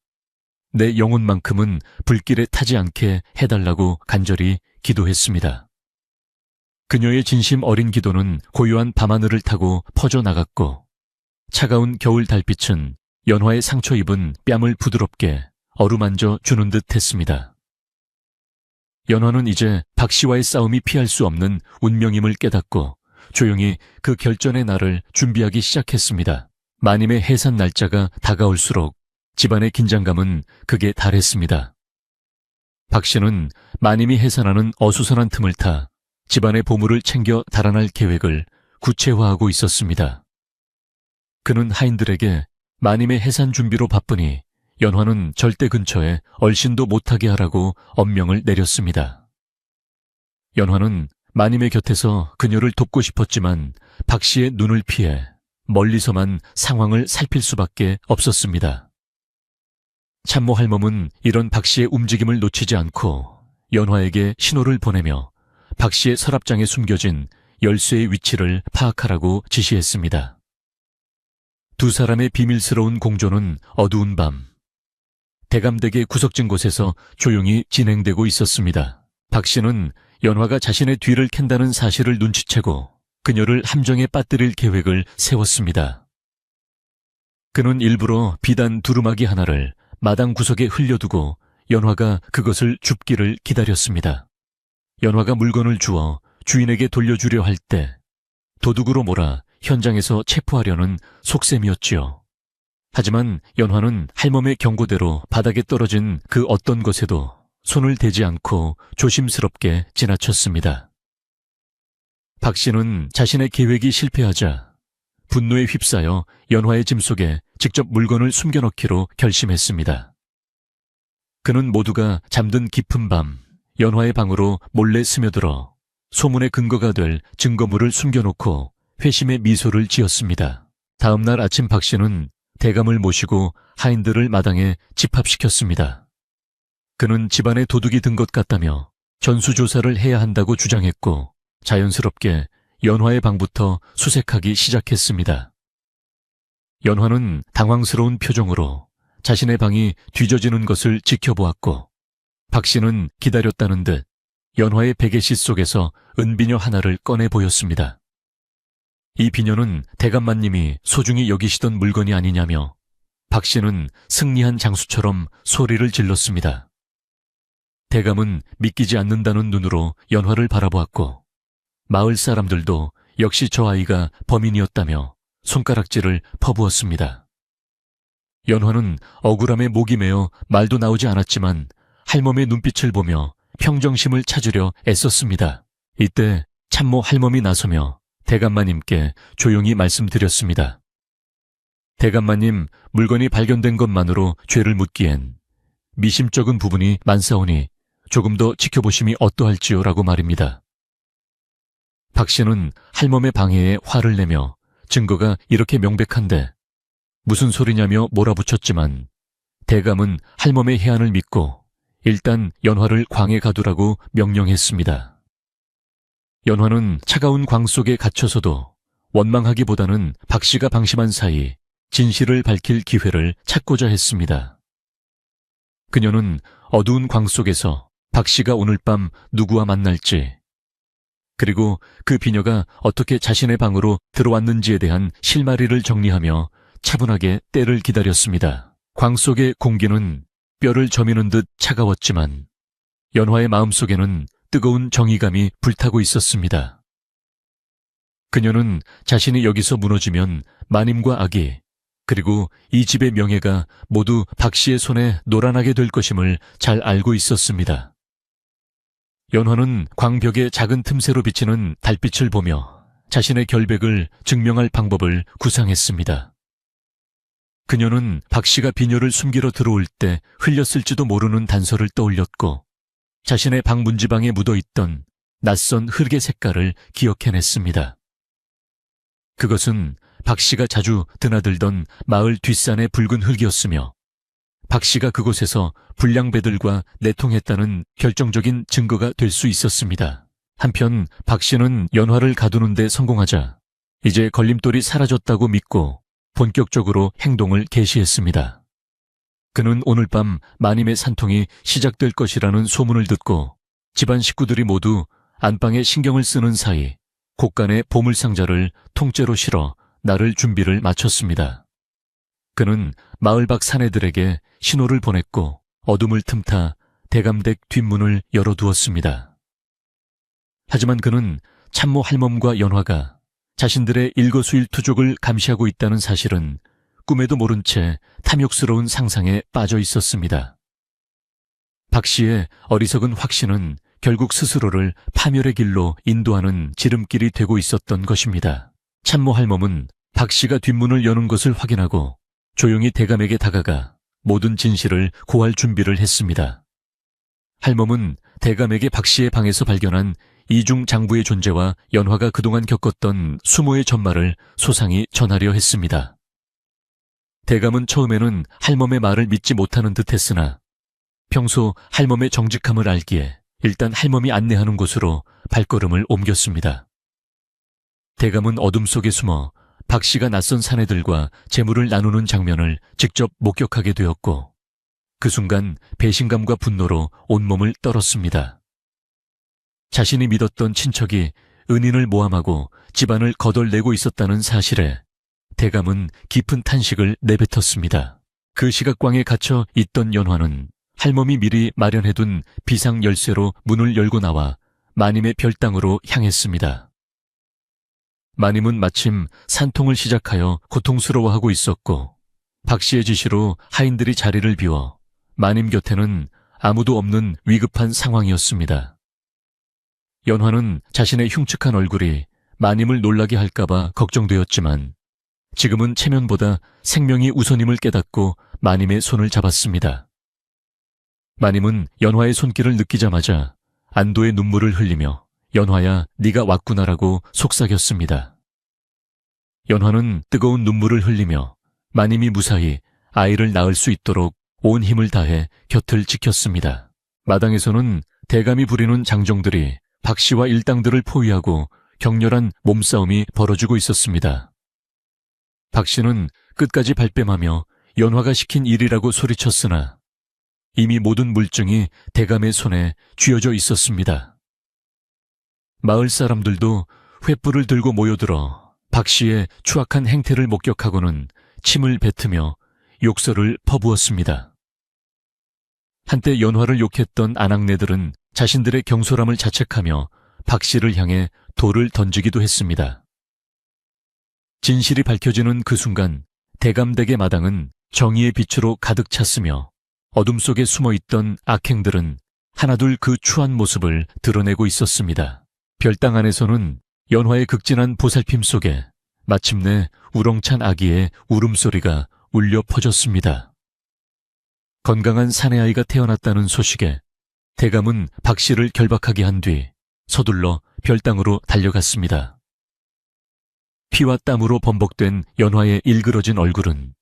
내 영혼만큼은 불길에 타지 않게 해달라고 간절히 기도했습니다. 그녀의 진심 어린 기도는 고요한 밤하늘을 타고 퍼져나갔고 차가운 겨울 달빛은 연화의 상처 입은 뺨을 부드럽게 어루만져 주는 듯 했습니다. 연화는 이제 박 씨와의 싸움이 피할 수 없는 운명임을 깨닫고 조용히 그 결전의 날을 준비하기 시작했습니다. 마님의 해산 날짜가 다가올수록 집안의 긴장감은 극에 달했습니다. 박 씨는 마님이 해산하는 어수선한 틈을 타 집안의 보물을 챙겨 달아날 계획을 구체화하고 있었습니다. 그는 하인들에게 마님의 해산 준비로 바쁘니 연화는 절대 근처에 얼씬도 못하게 하라고 엄명을 내렸습니다. 연화는 마님의 곁에서 그녀를 돕고 싶었지만 박 씨의 눈을 피해 멀리서만 상황을 살필 수밖에 없었습니다. 참모 할멈은 이런 박 씨의 움직임을 놓치지 않고 연화에게 신호를 보내며 박 씨의 서랍장에 숨겨진 열쇠의 위치를 파악하라고 지시했습니다. 두 사람의 비밀스러운 공조는 어두운 밤, 대감댁의 구석진 곳에서 조용히 진행되고 있었습니다. 박 씨는 연화가 자신의 뒤를 캔다는 사실을 눈치채고 그녀를 함정에 빠뜨릴 계획을 세웠습니다. 그는 일부러 비단 두루마기 하나를 마당 구석에 흘려두고 연화가 그것을 줍기를 기다렸습니다. 연화가 물건을 주어 주인에게 돌려주려 할 때 도둑으로 몰아 현장에서 체포하려는 속셈이었지요. 하지만 연화는 할멈의 경고대로 바닥에 떨어진 그 어떤 것에도 손을 대지 않고 조심스럽게 지나쳤습니다. 박 씨는 자신의 계획이 실패하자 분노에 휩싸여 연화의 짐 속에 직접 물건을 숨겨넣기로 결심했습니다. 그는 모두가 잠든 깊은 밤 연화의 방으로 몰래 스며들어 소문의 근거가 될 증거물을 숨겨놓고 회심의 미소를 지었습니다. 다음 날 아침 박 씨는 대감을 모시고 하인들을 마당에 집합시켰습니다. 그는 집안에 도둑이 든 것 같다며 전수조사를 해야 한다고 주장했고 자연스럽게 연화의 방부터 수색하기 시작했습니다. 연화는 당황스러운 표정으로 자신의 방이 뒤져지는 것을 지켜보았고 박 씨는 기다렸다는 듯 연화의 베개시 속에서 은비녀 하나를 꺼내 보였습니다. 이 비녀는 대감마님이 소중히 여기시던 물건이 아니냐며 박 씨는 승리한 장수처럼 소리를 질렀습니다. 대감은 믿기지 않는다는 눈으로 연화를 바라보았고 마을 사람들도 역시 저 아이가 범인이었다며 손가락질을 퍼부었습니다. 연화는 억울함에 목이 메어 말도 나오지 않았지만 할멈의 눈빛을 보며 평정심을 찾으려 애썼습니다. 이때 참모 할멈이 나서며 대감마님께 조용히 말씀드렸습니다. 대감마님, 물건이 발견된 것만으로 죄를 묻기엔 미심쩍은 부분이 많사오니 조금 더 지켜보심이 어떠할지요 라고 말입니다. 박 씨는 할멈의 방해에 화를 내며 증거가 이렇게 명백한데 무슨 소리냐며 몰아붙였지만 대감은 할멈의 해안을 믿고 일단 연화를 광에 가두라고 명령했습니다. 연화는 차가운 광 속에 갇혀서도 원망하기보다는 박 씨가 방심한 사이 진실을 밝힐 기회를 찾고자 했습니다. 그녀는 어두운 광 속에서 박 씨가 오늘 밤 누구와 만날지, 그리고 그 비녀가 어떻게 자신의 방으로 들어왔는지에 대한 실마리를 정리하며 차분하게 때를 기다렸습니다. 광 속의 공기는 뼈를 저미는 듯 차가웠지만 연화의 마음속에는 뜨거운 정의감이 불타고 있었습니다. 그녀는 자신이 여기서 무너지면 마님과 아기, 그리고 이 집의 명예가 모두 박 씨의 손에 노란하게 될 것임을 잘 알고 있었습니다. 연화는 광벽의 작은 틈새로 비치는 달빛을 보며 자신의 결백을 증명할 방법을 구상했습니다. 그녀는 박 씨가 비녀를 숨기러 들어올 때 흘렸을지도 모르는 단서를 떠올렸고 자신의 방 문지방에 묻어있던 낯선 흙의 색깔을 기억해냈습니다. 그것은 박 씨가 자주 드나들던 마을 뒷산의 붉은 흙이었으며 박 씨가 그곳에서 불량배들과 내통했다는 결정적인 증거가 될 수 있었습니다. 한편 박 씨는 연화를 가두는 데 성공하자 이제 걸림돌이 사라졌다고 믿고 본격적으로 행동을 개시했습니다. 그는 오늘 밤 마님의 산통이 시작될 것이라는 소문을 듣고 집안 식구들이 모두 안방에 신경을 쓰는 사이 곳간에 보물상자를 통째로 실어 나를 준비를 마쳤습니다. 그는 마을 밖 사내들에게 신호를 보냈고 어둠을 틈타 대감댁 뒷문을 열어두었습니다. 하지만 그는 참모 할멈과 연화가 자신들의 일거수일투족을 감시하고 있다는 사실은 꿈에도 모른 채 탐욕스러운 상상에 빠져 있었습니다. 박 씨의 어리석은 확신은 결국 스스로를 파멸의 길로 인도하는 지름길이 되고 있었던 것입니다. 참모 할멈은 박 씨가 뒷문을 여는 것을 확인하고 조용히 대감에게 다가가 모든 진실을 고할 준비를 했습니다. 할멈은 대감에게 박 씨의 방에서 발견한 이중 장부의 존재와 연화가 그동안 겪었던 수모의 전말을 소상히 전하려 했습니다. 대감은 처음에는 할멈의 말을 믿지 못하는 듯했으나 평소 할멈의 정직함을 알기에 일단 할멈이 안내하는 곳으로 발걸음을 옮겼습니다. 대감은 어둠 속에 숨어 박 씨가 낯선 사내들과 재물을 나누는 장면을 직접 목격하게 되었고 그 순간 배신감과 분노로 온몸을 떨었습니다. 자신이 믿었던 친척이 은인을 모함하고 집안을 거덜내고 있었다는 사실에 대감은 깊은 탄식을 내뱉었습니다. 그 시각광에 갇혀 있던 연화는 할멈이 미리 마련해둔 비상 열쇠로 문을 열고 나와 마님의 별당으로 향했습니다. 마님은 마침 산통을 시작하여 고통스러워하고 있었고 박 씨의 지시로 하인들이 자리를 비워 마님 곁에는 아무도 없는 위급한 상황이었습니다. 연화는 자신의 흉측한 얼굴이 마님을 놀라게 할까봐 걱정되었지만 지금은 체면보다 생명이 우선임을 깨닫고 마님의 손을 잡았습니다. 마님은 연화의 손길을 느끼자마자 안도의 눈물을 흘리며 연화야, 네가 왔구나라고 속삭였습니다. 연화는 뜨거운 눈물을 흘리며 마님이 무사히 아이를 낳을 수 있도록 온 힘을 다해 곁을 지켰습니다. 마당에서는 대감이 부리는 장정들이 박 씨와 일당들을 포위하고 격렬한 몸싸움이 벌어지고 있었습니다. 박 씨는 끝까지 발뺌하며 연화가 시킨 일이라고 소리쳤으나 이미 모든 물증이 대감의 손에 쥐어져 있었습니다. 마을 사람들도 횃불을 들고 모여들어 박 씨의 추악한 행태를 목격하고는 침을 뱉으며 욕설을 퍼부었습니다. 한때 연화를 욕했던 아낙네들은 자신들의 경솔함을 자책하며 박 씨를 향해 돌을 던지기도 했습니다. 진실이 밝혀지는 그 순간 대감댁의 마당은 정의의 빛으로 가득 찼으며 어둠 속에 숨어있던 악행들은 하나둘 그 추한 모습을 드러내고 있었습니다. 별당 안에서는 연화의 극진한 보살핌 속에 마침내 우렁찬 아기의 울음소리가 울려 퍼졌습니다. 건강한 사내아이가 태어났다는 소식에 대감은 박 씨를 결박하게 한 뒤 서둘러 별당으로 달려갔습니다. 피와 땀으로 범벅된 연화의 일그러진 얼굴은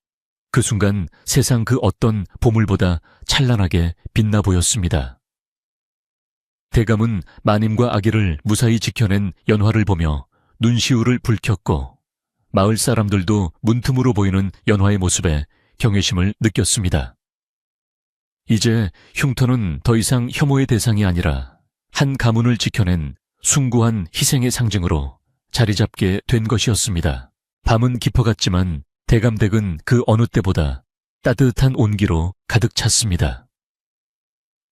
그 순간 세상 그 어떤 보물보다 찬란하게 빛나 보였습니다. 대감은 마님과 아기를 무사히 지켜낸 연화를 보며 눈시울을 붉혔고 마을 사람들도 문틈으로 보이는 연화의 모습에 경외심을 느꼈습니다. 이제 흉터는 더 이상 혐오의 대상이 아니라 한 가문을 지켜낸 숭고한 희생의 상징으로 자리 잡게 된 것이었습니다. 밤은 깊어갔지만 대감댁은 그 어느 때보다 따뜻한 온기로 가득 찼습니다.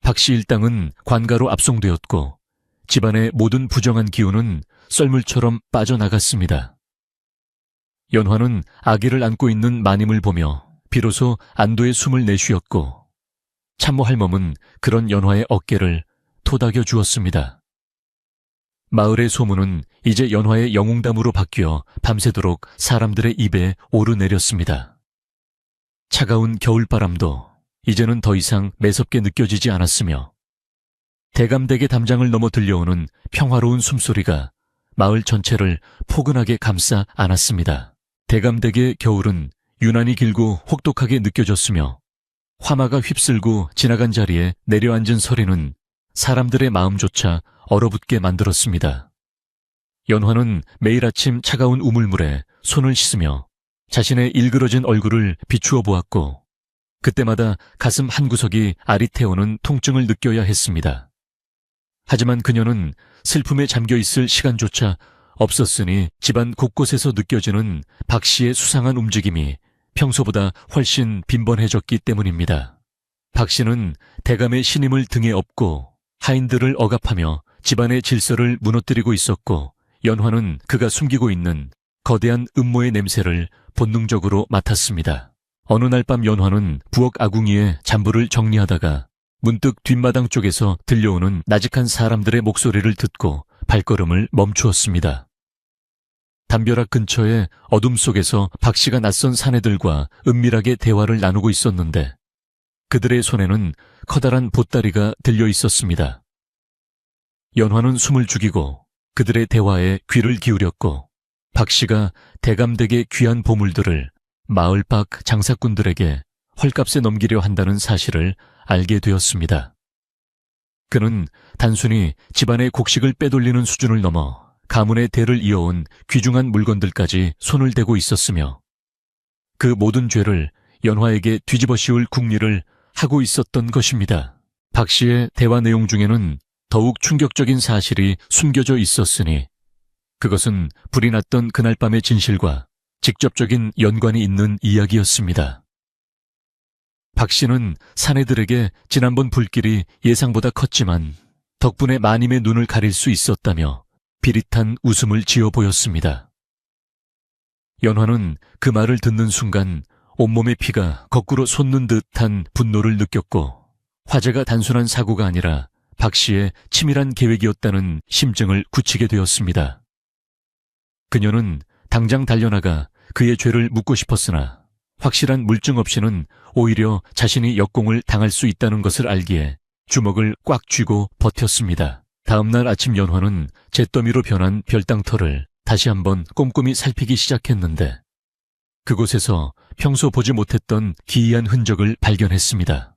박 씨 일당은 관가로 압송되었고 집안의 모든 부정한 기운은 썰물처럼 빠져나갔습니다. 연화는 아기를 안고 있는 마님을 보며 비로소 안도의 숨을 내쉬었고 참모 할멈은 그런 연화의 어깨를 토닥여 주었습니다. 마을의 소문은 이제 연화의 영웅담으로 바뀌어 밤새도록 사람들의 입에 오르내렸습니다. 차가운 겨울바람도 이제는 더 이상 매섭게 느껴지지 않았으며 대감댁의 담장을 넘어 들려오는 평화로운 숨소리가 마을 전체를 포근하게 감싸 안았습니다. 대감댁의 겨울은 유난히 길고 혹독하게 느껴졌으며 화마가 휩쓸고 지나간 자리에 내려앉은 서리는 사람들의 마음조차 얼어붙게 만들었습니다. 연화는 매일 아침 차가운 우물물에 손을 씻으며 자신의 일그러진 얼굴을 비추어 보았고 그때마다 가슴 한구석이 아릿해오는 통증을 느껴야 했습니다. 하지만 그녀는 슬픔에 잠겨 있을 시간조차 없었으니 집안 곳곳에서 느껴지는 박 씨의 수상한 움직임이 평소보다 훨씬 빈번해졌기 때문입니다. 박 씨는 대감의 신임을 등에 업고 하인들을 억압하며 집안의 질서를 무너뜨리고 있었고, 연화는 그가 숨기고 있는 거대한 음모의 냄새를 본능적으로 맡았습니다. 어느 날 밤 연화는 부엌 아궁이에 잔불을 정리하다가 문득 뒷마당 쪽에서 들려오는 나직한 사람들의 목소리를 듣고 발걸음을 멈추었습니다. 담벼락 근처의 어둠 속에서 박 씨가 낯선 사내들과 은밀하게 대화를 나누고 있었는데, 그들의 손에는 커다란 보따리가 들려 있었습니다. 연화는 숨을 죽이고 그들의 대화에 귀를 기울였고, 박 씨가 대감댁의 귀한 보물들을 마을 밖 장사꾼들에게 헐값에 넘기려 한다는 사실을 알게 되었습니다. 그는 단순히 집안의 곡식을 빼돌리는 수준을 넘어 가문의 대를 이어온 귀중한 물건들까지 손을 대고 있었으며, 그 모든 죄를 연화에게 뒤집어 씌울 궁리를 하고 있었던 것입니다. 박 씨의 대화 내용 중에는 더욱 충격적인 사실이 숨겨져 있었으니, 그것은 불이 났던 그날 밤의 진실과 직접적인 연관이 있는 이야기였습니다. 박 씨는 사내들에게 지난번 불길이 예상보다 컸지만 덕분에 마님의 눈을 가릴 수 있었다며 비릿한 웃음을 지어 보였습니다. 연화는 그 말을 듣는 순간 온몸의 피가 거꾸로 솟는 듯한 분노를 느꼈고, 화재가 단순한 사고가 아니라 박 씨의 치밀한 계획이었다는 심증을 굳히게 되었습니다. 그녀는 당장 달려나가 그의 죄를 묻고 싶었으나 확실한 물증 없이는 오히려 자신이 역공을 당할 수 있다는 것을 알기에 주먹을 꽉 쥐고 버텼습니다. 다음날 아침 연화는 잿더미로 변한 별땅터를 다시 한번 꼼꼼히 살피기 시작했는데, 그곳에서 평소 보지 못했던 기이한 흔적을 발견했습니다.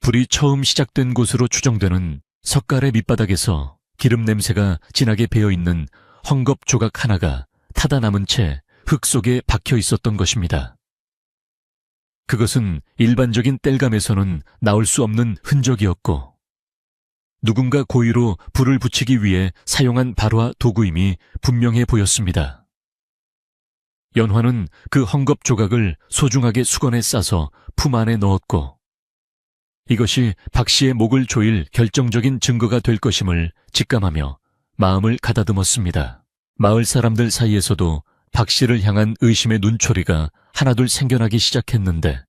불이 처음 시작된 곳으로 추정되는 석갈의 밑바닥에서 기름 냄새가 진하게 배어있는 헝겊 조각 하나가 타다 남은 채 흙 속에 박혀 있었던 것입니다. 그것은 일반적인 땔감에서는 나올 수 없는 흔적이었고, 누군가 고의로 불을 붙이기 위해 사용한 발화 도구임이 분명해 보였습니다. 연화는 그 헝겊 조각을 소중하게 수건에 싸서 품 안에 넣었고, 이것이 박 씨의 목을 조일 결정적인 증거가 될 것임을 직감하며 마음을 가다듬었습니다. 마을 사람들 사이에서도 박 씨를 향한 의심의 눈초리가 하나둘 생겨나기 시작했는데,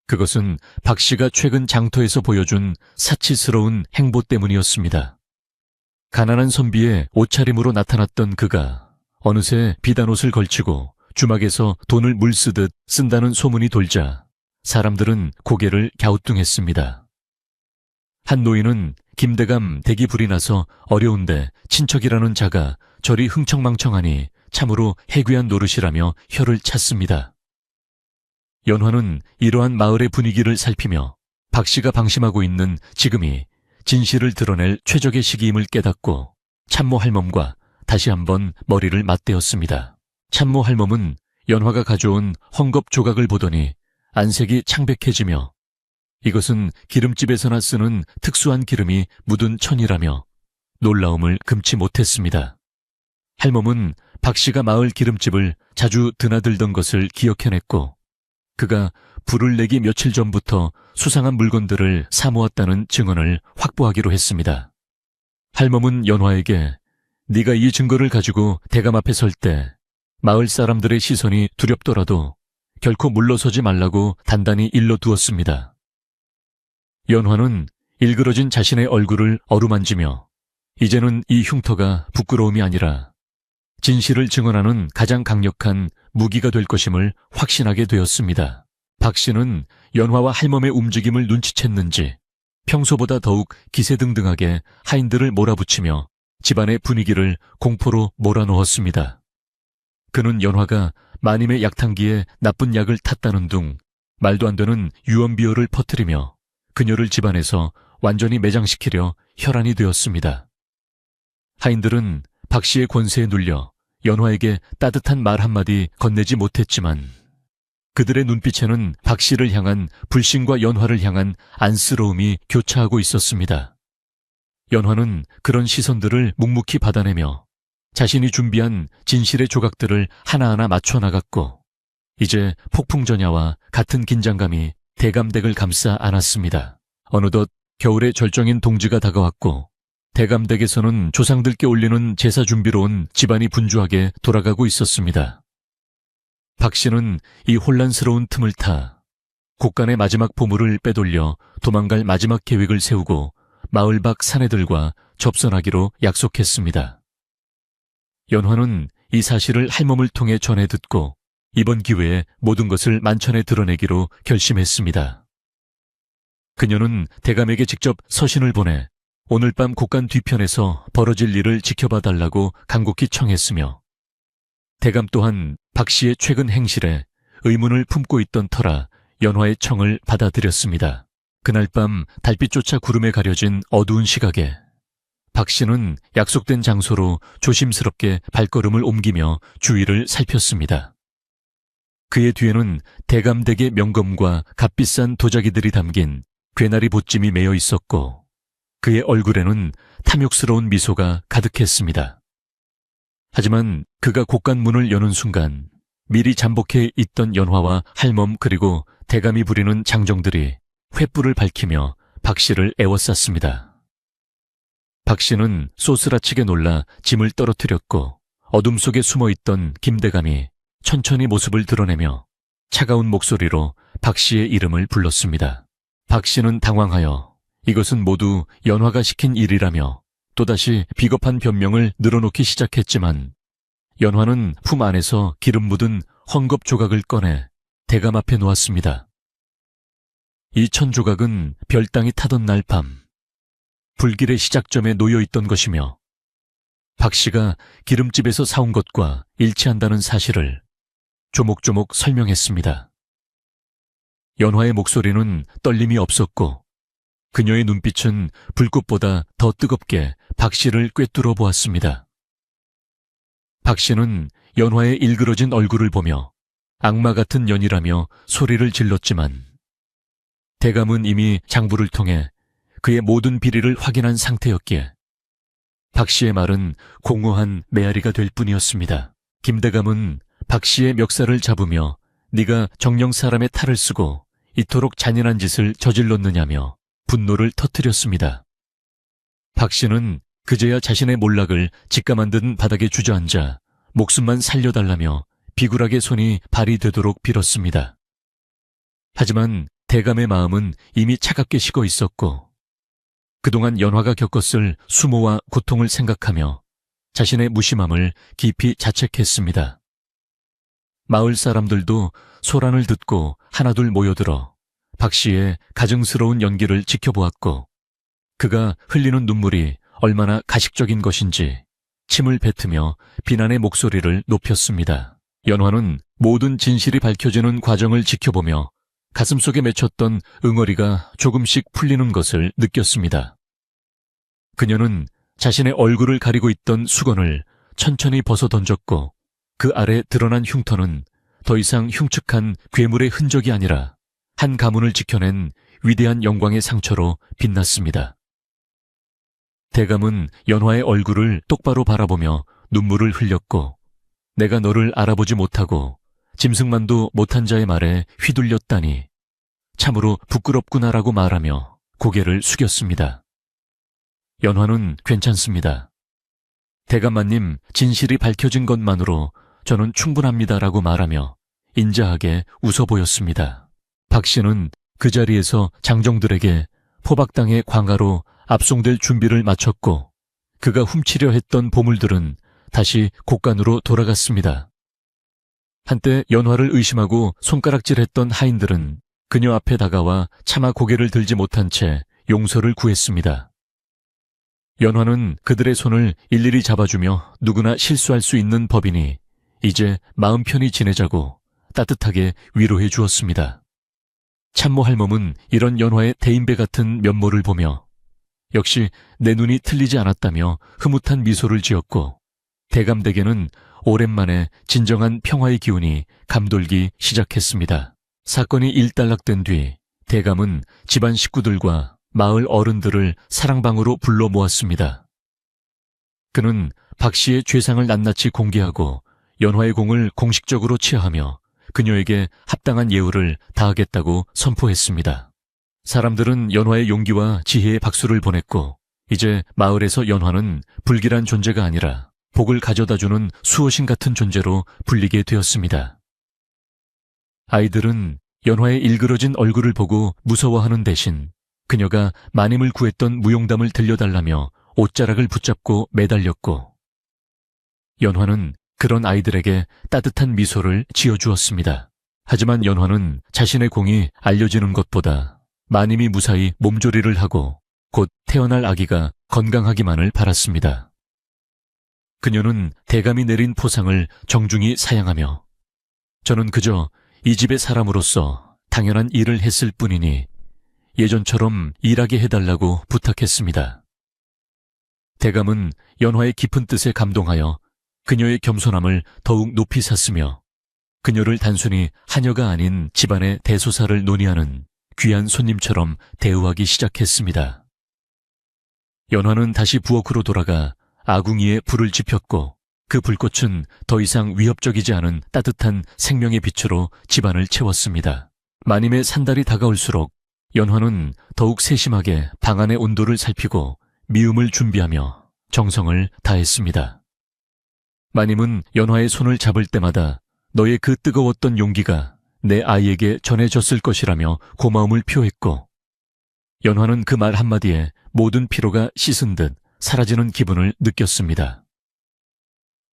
그것은 박 씨가 최근 장터에서 보여준 사치스러운 행보 때문이었습니다. 가난한 선비의 옷차림으로 나타났던 그가 어느새 비단 옷을 걸치고 주막에서 돈을 물쓰듯 쓴다는 소문이 돌자 사람들은 고개를 갸우뚱했습니다. 한 노인은 김대감 댁이 불이 나서 어려운데 친척이라는 자가 저리 흥청망청하니 참으로 해괴한 노릇이라며 혀를 찼습니다. 연화는 이러한 마을의 분위기를 살피며 박 씨가 방심하고 있는 지금이 진실을 드러낼 최적의 시기임을 깨닫고 참모 할멈과 다시 한번 머리를 맞대었습니다. 참모 할멈은 연화가 가져온 헝겊 조각을 보더니 안색이 창백해지며, 이것은 기름집에서나 쓰는 특수한 기름이 묻은 천이라며 놀라움을 금치 못했습니다. 할멈은 박 씨가 마을 기름집을 자주 드나들던 것을 기억해냈고, 그가 불을 내기 며칠 전부터 수상한 물건들을 사모았다는 증언을 확보하기로 했습니다. 할멈은 연화에게 네가 이 증거를 가지고 대감 앞에 설 때 마을 사람들의 시선이 두렵더라도 결코 물러서지 말라고 단단히 일러두었습니다. 연화는 일그러진 자신의 얼굴을 어루만지며 이제는 이 흉터가 부끄러움이 아니라 진실을 증언하는 가장 강력한 무기가 될 것임을 확신하게 되었습니다. 박 씨는 연화와 할멈의 움직임을 눈치챘는지 평소보다 더욱 기세등등하게 하인들을 몰아붙이며 집안의 분위기를 공포로 몰아넣었습니다. 그는 연화가 마님의 약탕기에 나쁜 약을 탔다는 둥 말도 안 되는 유언비어를 퍼뜨리며 그녀를 집안에서 완전히 매장시키려 혈안이 되었습니다. 하인들은 박 씨의 권세에 눌려 연화에게 따뜻한 말 한마디 건네지 못했지만 그들의 눈빛에는 박 씨를 향한 불신과 연화를 향한 안쓰러움이 교차하고 있었습니다. 연화는 그런 시선들을 묵묵히 받아내며 자신이 준비한 진실의 조각들을 하나하나 맞춰 나갔고, 이제 폭풍전야와 같은 긴장감이 대감댁을 감싸 안았습니다. 어느덧 겨울의 절정인 동지가 다가왔고, 대감댁에서는 조상들께 올리는 제사 준비로 온 집안이 분주하게 돌아가고 있었습니다. 박 씨는 이 혼란스러운 틈을 타 국간의 마지막 보물을 빼돌려 도망갈 마지막 계획을 세우고 마을 밖 사내들과 접선하기로 약속했습니다. 연화는 이 사실을 할멈을 통해 전해 듣고 이번 기회에 모든 것을 만천에 드러내기로 결심했습니다. 그녀는 대감에게 직접 서신을 보내 오늘 밤 국간 뒤편에서 벌어질 일을 지켜봐 달라고 간곡히 청했으며, 대감 또한 박 씨의 최근 행실에 의문을 품고 있던 터라 연화의 청을 받아들였습니다. 그날 밤 달빛조차 구름에 가려진 어두운 시각에 박 씨는 약속된 장소로 조심스럽게 발걸음을 옮기며 주위를 살폈습니다. 그의 뒤에는 대감댁의 명검과 값비싼 도자기들이 담긴 괴나리 보찜이 매여 있었고, 그의 얼굴에는 탐욕스러운 미소가 가득했습니다. 하지만 그가 곡간 문을 여는 순간 미리 잠복해 있던 연화와 할멈 그리고 대감이 부리는 장정들이 횃불을 밝히며 박 씨를 에워쌌습니다. 박 씨는 쏘스라치게 놀라 짐을 떨어뜨렸고, 어둠 속에 숨어있던 김대감이 천천히 모습을 드러내며 차가운 목소리로 박 씨의 이름을 불렀습니다. 박 씨는 당황하여 이것은 모두 연화가 시킨 일이라며 또다시 비겁한 변명을 늘어놓기 시작했지만, 연화는 품 안에서 기름 묻은 헝겊 조각을 꺼내 대감 앞에 놓았습니다. 이 천조각은 별땅이 타던 날 밤 불길의 시작점에 놓여있던 것이며, 박 씨가 기름집에서 사온 것과 일치한다는 사실을 조목조목 설명했습니다. 연화의 목소리는 떨림이 없었고, 그녀의 눈빛은 불꽃보다 더 뜨겁게 박 씨를 꿰뚫어 보았습니다. 박 씨는 연화의 일그러진 얼굴을 보며 악마 같은 년이라며 소리를 질렀지만, 대감은 이미 장부를 통해 그의 모든 비리를 확인한 상태였기에 박 씨의 말은 공허한 메아리가 될 뿐이었습니다. 김대감은 박 씨의 멱살을 잡으며 네가 정령 사람의 탈을 쓰고 이토록 잔인한 짓을 저질렀느냐며 분노를 터뜨렸습니다. 박 씨는 그제야 자신의 몰락을 직감한 듯 바닥에 주저앉아 목숨만 살려달라며 비굴하게 손이 발이 되도록 빌었습니다. 하지만 대감의 마음은 이미 차갑게 식어 있었고, 그동안 연화가 겪었을 수모와 고통을 생각하며 자신의 무심함을 깊이 자책했습니다. 마을 사람들도 소란을 듣고 하나둘 모여들어 박 씨의 가증스러운 연기를 지켜보았고, 그가 흘리는 눈물이 얼마나 가식적인 것인지 침을 뱉으며 비난의 목소리를 높였습니다. 연화는 모든 진실이 밝혀지는 과정을 지켜보며 가슴속에 맺혔던 응어리가 조금씩 풀리는 것을 느꼈습니다. 그녀는 자신의 얼굴을 가리고 있던 수건을 천천히 벗어 던졌고, 그 아래 드러난 흉터는 더 이상 흉측한 괴물의 흔적이 아니라 한 가문을 지켜낸 위대한 영광의 상처로 빛났습니다. 대감은 연화의 얼굴을 똑바로 바라보며 눈물을 흘렸고, 내가 너를 알아보지 못하고 짐승만도 못한 자의 말에 휘둘렸다니 참으로 부끄럽구나라고 말하며 고개를 숙였습니다. 연화는 괜찮습니다. 대감마님, 진실이 밝혀진 것만으로 저는 충분합니다라고 말하며 인자하게 웃어 보였습니다. 박 씨는 그 자리에서 장정들에게 포박당의 광화로 압송될 준비를 마쳤고, 그가 훔치려 했던 보물들은 다시 곡간으로 돌아갔습니다. 한때 연화를 의심하고 손가락질했던 하인들은 그녀 앞에 다가와 차마 고개를 들지 못한 채 용서를 구했습니다. 연화는 그들의 손을 일일이 잡아주며 누구나 실수할 수 있는 법이니 이제 마음 편히 지내자고 따뜻하게 위로해 주었습니다. 참모 할멈은 이런 연화의 대인배 같은 면모를 보며 역시 내 눈이 틀리지 않았다며 흐뭇한 미소를 지었고, 대감댁에는 오랜만에 진정한 평화의 기운이 감돌기 시작했습니다. 사건이 일단락된 뒤 대감은 집안 식구들과 마을 어른들을 사랑방으로 불러 모았습니다. 그는 박 씨의 죄상을 낱낱이 공개하고 연화의 공을 공식적으로 치하하며 그녀에게 합당한 예우를 다하겠다고 선포했습니다. 사람들은 연화의 용기와 지혜에 박수를 보냈고 이제 마을에서 연화는 불길한 존재가 아니라 복을 가져다주는 수호신 같은 존재로 불리게 되었습니다. 아이들은 연화의 일그러진 얼굴을 보고 무서워하는 대신 그녀가 마님을 구했던 무용담을 들려달라며 옷자락을 붙잡고 매달렸고 연화는 그런 아이들에게 따뜻한 미소를 지어주었습니다. 하지만 연화는 자신의 공이 알려지는 것보다 마님이 무사히 몸조리를 하고 곧 태어날 아기가 건강하기만을 바랐습니다. 그녀는 대감이 내린 포상을 정중히 사양하며 저는 그저 이 집의 사람으로서 당연한 일을 했을 뿐이니 예전처럼 일하게 해달라고 부탁했습니다. 대감은 연화의 깊은 뜻에 감동하여 그녀의 겸손함을 더욱 높이 샀으며 그녀를 단순히 하녀가 아닌 집안의 대소사를 논의하는 귀한 손님처럼 대우하기 시작했습니다. 연화는 다시 부엌으로 돌아가 아궁이에 불을 지폈고 그 불꽃은 더 이상 위협적이지 않은 따뜻한 생명의 빛으로 집안을 채웠습니다. 마님의 산달이 다가올수록 연화는 더욱 세심하게 방 안의 온도를 살피고 미음을 준비하며 정성을 다했습니다. 마님은 연화의 손을 잡을 때마다 너의 그 뜨거웠던 용기가 내 아이에게 전해졌을 것이라며 고마움을 표했고 연화는 그 말 한마디에 모든 피로가 씻은 듯 사라지는 기분을 느꼈습니다.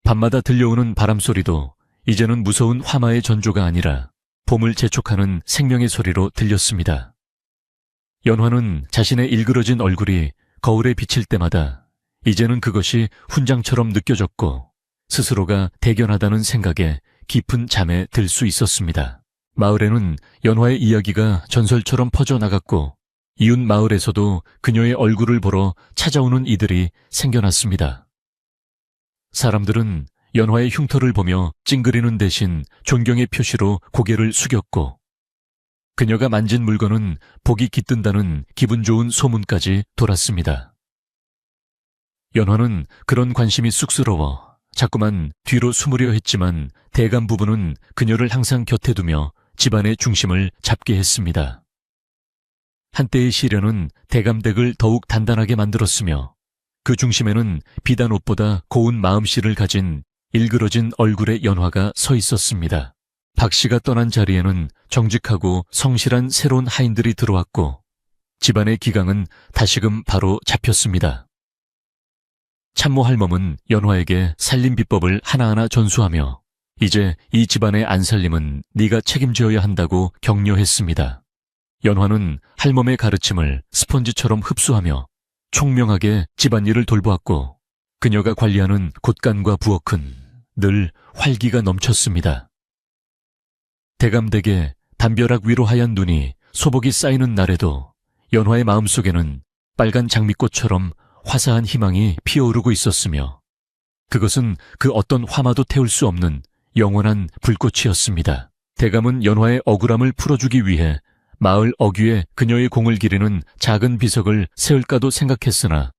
밤마다 들려오는 바람소리도 이제는 무서운 화마의 전조가 아니라 봄을 재촉하는 생명의 소리로 들렸습니다. 연화는 자신의 일그러진 얼굴이 거울에 비칠 때마다 이제는 그것이 훈장처럼 느껴졌고 스스로가 대견하다는 생각에 깊은 잠에 들 수 있었습니다. 마을에는 연화의 이야기가 전설처럼 퍼져나갔고 이웃 마을에서도 그녀의 얼굴을 보러 찾아오는 이들이 생겨났습니다. 사람들은 연화의 흉터를 보며 찡그리는 대신 존경의 표시로 고개를 숙였고 그녀가 만진 물건은 복이 깃든다는 기분 좋은 소문까지 돌았습니다. 연화는 그런 관심이 쑥스러워 자꾸만 뒤로 숨으려 했지만 대감 부부는 그녀를 항상 곁에 두며 집안의 중심을 잡게 했습니다. 한때의 시련은 대감댁을 더욱 단단하게 만들었으며 그 중심에는 비단 옷보다 고운 마음씨를 가진 일그러진 얼굴의 연화가 서 있었습니다. 박 씨가 떠난 자리에는 정직하고 성실한 새로운 하인들이 들어왔고 집안의 기강은 다시금 바로 잡혔습니다. 참모 할멈은 연화에게 살림 비법을 하나하나 전수하며 이제 이 집안의 안살림은 네가 책임져야 한다고 격려했습니다. 연화는 할멈의 가르침을 스펀지처럼 흡수하며 총명하게 집안일을 돌보았고 그녀가 관리하는 곳간과 부엌은 늘 활기가 넘쳤습니다. 대감댁에 담벼락 위로 하얀 눈이 소복이 쌓이는 날에도 연화의 마음속에는 빨간 장미꽃처럼 화사한 희망이 피어오르고 있었으며 그것은 그 어떤 화마도 태울 수 없는 영원한 불꽃이었습니다. 대감은 연화의 억울함을 풀어주기 위해 마을 어귀에 그녀의 공을 기리는 작은 비석을 세울까도 생각했으나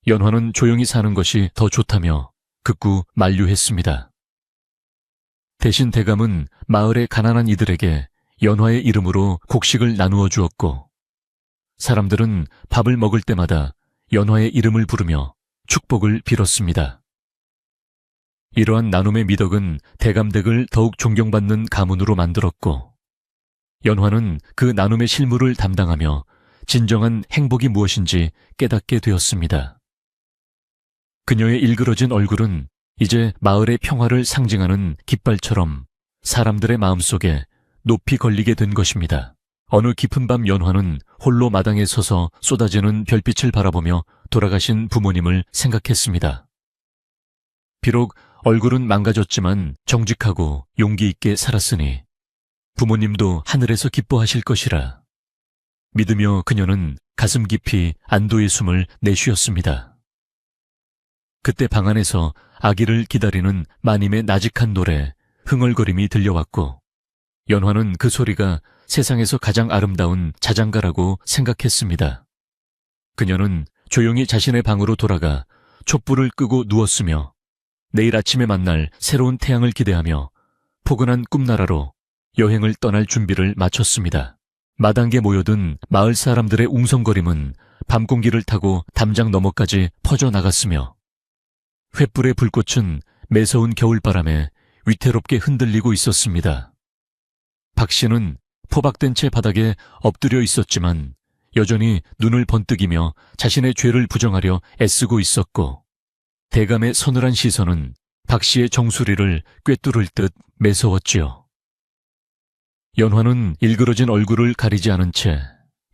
연화는 조용히 사는 것이 더 좋다며 극구 만류했습니다. 대신 대감은 마을의 가난한 이들에게 연화의 이름으로 곡식을 나누어 주었고 사람들은 밥을 먹을 때마다 연화의 이름을 부르며 축복을 빌었습니다. 이러한 나눔의 미덕은 대감댁을 더욱 존경받는 가문으로 만들었고 연화는 그 나눔의 실무를 담당하며 진정한 행복이 무엇인지 깨닫게 되었습니다. 그녀의 일그러진 얼굴은 이제 마을의 평화를 상징하는 깃발처럼 사람들의 마음속에 높이 걸리게 된 것입니다. 어느 깊은 밤 연화는 홀로 마당에 서서 쏟아지는 별빛을 바라보며 돌아가신 부모님을 생각했습니다. 비록 얼굴은 망가졌지만 정직하고 용기 있게 살았으니 부모님도 하늘에서 기뻐하실 것이라 믿으며 그녀는 가슴 깊이 안도의 숨을 내쉬었습니다. 그때 방 안에서 아기를 기다리는 마님의 나직한 노래, 흥얼거림이 들려왔고 연화는 그 소리가 세상에서 가장 아름다운 자장가라고 생각했습니다. 그녀는 조용히 자신의 방으로 돌아가 촛불을 끄고 누웠으며 내일 아침에 만날 새로운 태양을 기대하며 포근한 꿈나라로 여행을 떠날 준비를 마쳤습니다. 마당에 모여든 마을 사람들의 웅성거림은 밤공기를 타고 담장 너머까지 퍼져나갔으며 횃불의 불꽃은 매서운 겨울바람에 위태롭게 흔들리고 있었습니다. 박 씨는 포박된 채 바닥에 엎드려 있었지만 여전히 눈을 번뜩이며 자신의 죄를 부정하려 애쓰고 있었고 대감의 서늘한 시선은 박 씨의 정수리를 꿰뚫을 듯 매서웠지요. 연화는 일그러진 얼굴을 가리지 않은 채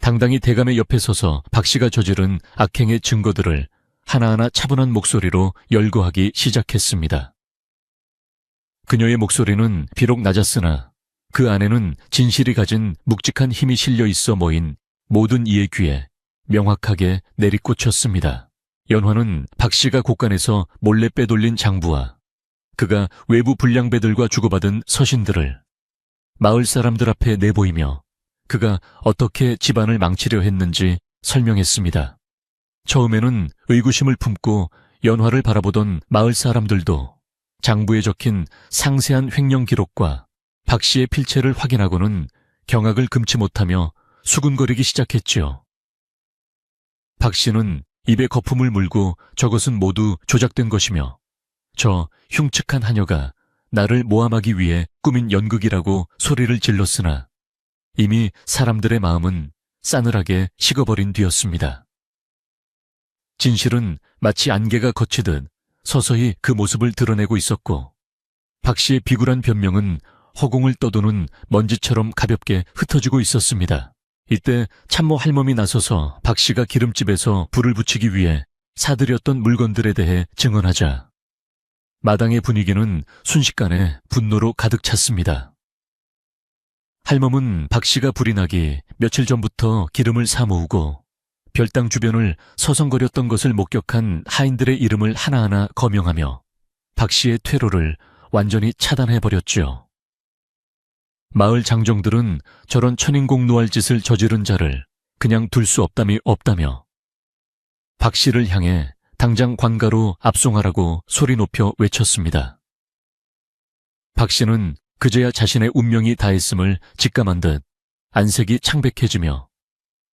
당당히 대감의 옆에 서서 박 씨가 저지른 악행의 증거들을 하나하나 차분한 목소리로 열거하기 시작했습니다. 그녀의 목소리는 비록 낮았으나 그 안에는 진실이 가진 묵직한 힘이 실려 있어 모인 모든 이의 귀에 명확하게 내리꽂혔습니다. 연화는 박 씨가 곳간에서 몰래 빼돌린 장부와 그가 외부 불량배들과 주고받은 서신들을 마을 사람들 앞에 내보이며 그가 어떻게 집안을 망치려 했는지 설명했습니다. 처음에는 의구심을 품고 연화를 바라보던 마을 사람들도 장부에 적힌 상세한 횡령 기록과 박 씨의 필체를 확인하고는 경악을 금치 못하며 수군거리기 시작했지요. 박 씨는 입에 거품을 물고 저것은 모두 조작된 것이며 저 흉측한 하녀가 나를 모함하기 위해 꾸민 연극이라고 소리를 질렀으나 이미 사람들의 마음은 싸늘하게 식어버린 뒤였습니다. 진실은 마치 안개가 걷히듯 서서히 그 모습을 드러내고 있었고 박 씨의 비굴한 변명은 허공을 떠도는 먼지처럼 가볍게 흩어지고 있었습니다. 이때 참모 할멈이 나서서 박 씨가 기름집에서 불을 붙이기 위해 사들였던 물건들에 대해 증언하자 마당의 분위기는 순식간에 분노로 가득 찼습니다. 할멈은 박 씨가 불이 나기 며칠 전부터 기름을 사모으고 별당 주변을 서성거렸던 것을 목격한 하인들의 이름을 하나하나 거명하며 박 씨의 퇴로를 완전히 차단해버렸지요. 마을 장정들은 저런 천인공노할 짓을 저지른 자를 그냥 둘 수 없다며 박 씨를 향해 당장 관가로 압송하라고 소리 높여 외쳤습니다. 박 씨는 그제야 자신의 운명이 다했음을 직감한 듯 안색이 창백해지며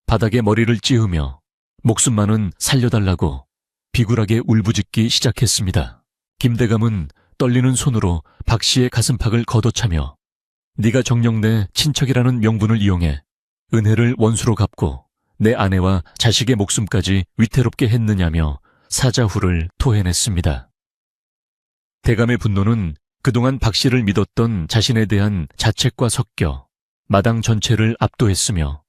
바닥에 머리를 찌우며 목숨만은 살려달라고 비굴하게 울부짖기 시작했습니다. 김대감은 떨리는 손으로 박 씨의 가슴팍을 걷어차며 네가 정녕 내 친척이라는 명분을 이용해 은혜를 원수로 갚고 내 아내와 자식의 목숨까지 위태롭게 했느냐며 사자후를 토해냈습니다. 대감의 분노는 그동안 박 씨를 믿었던 자신에 대한 자책과 섞여 마당 전체를 압도했으며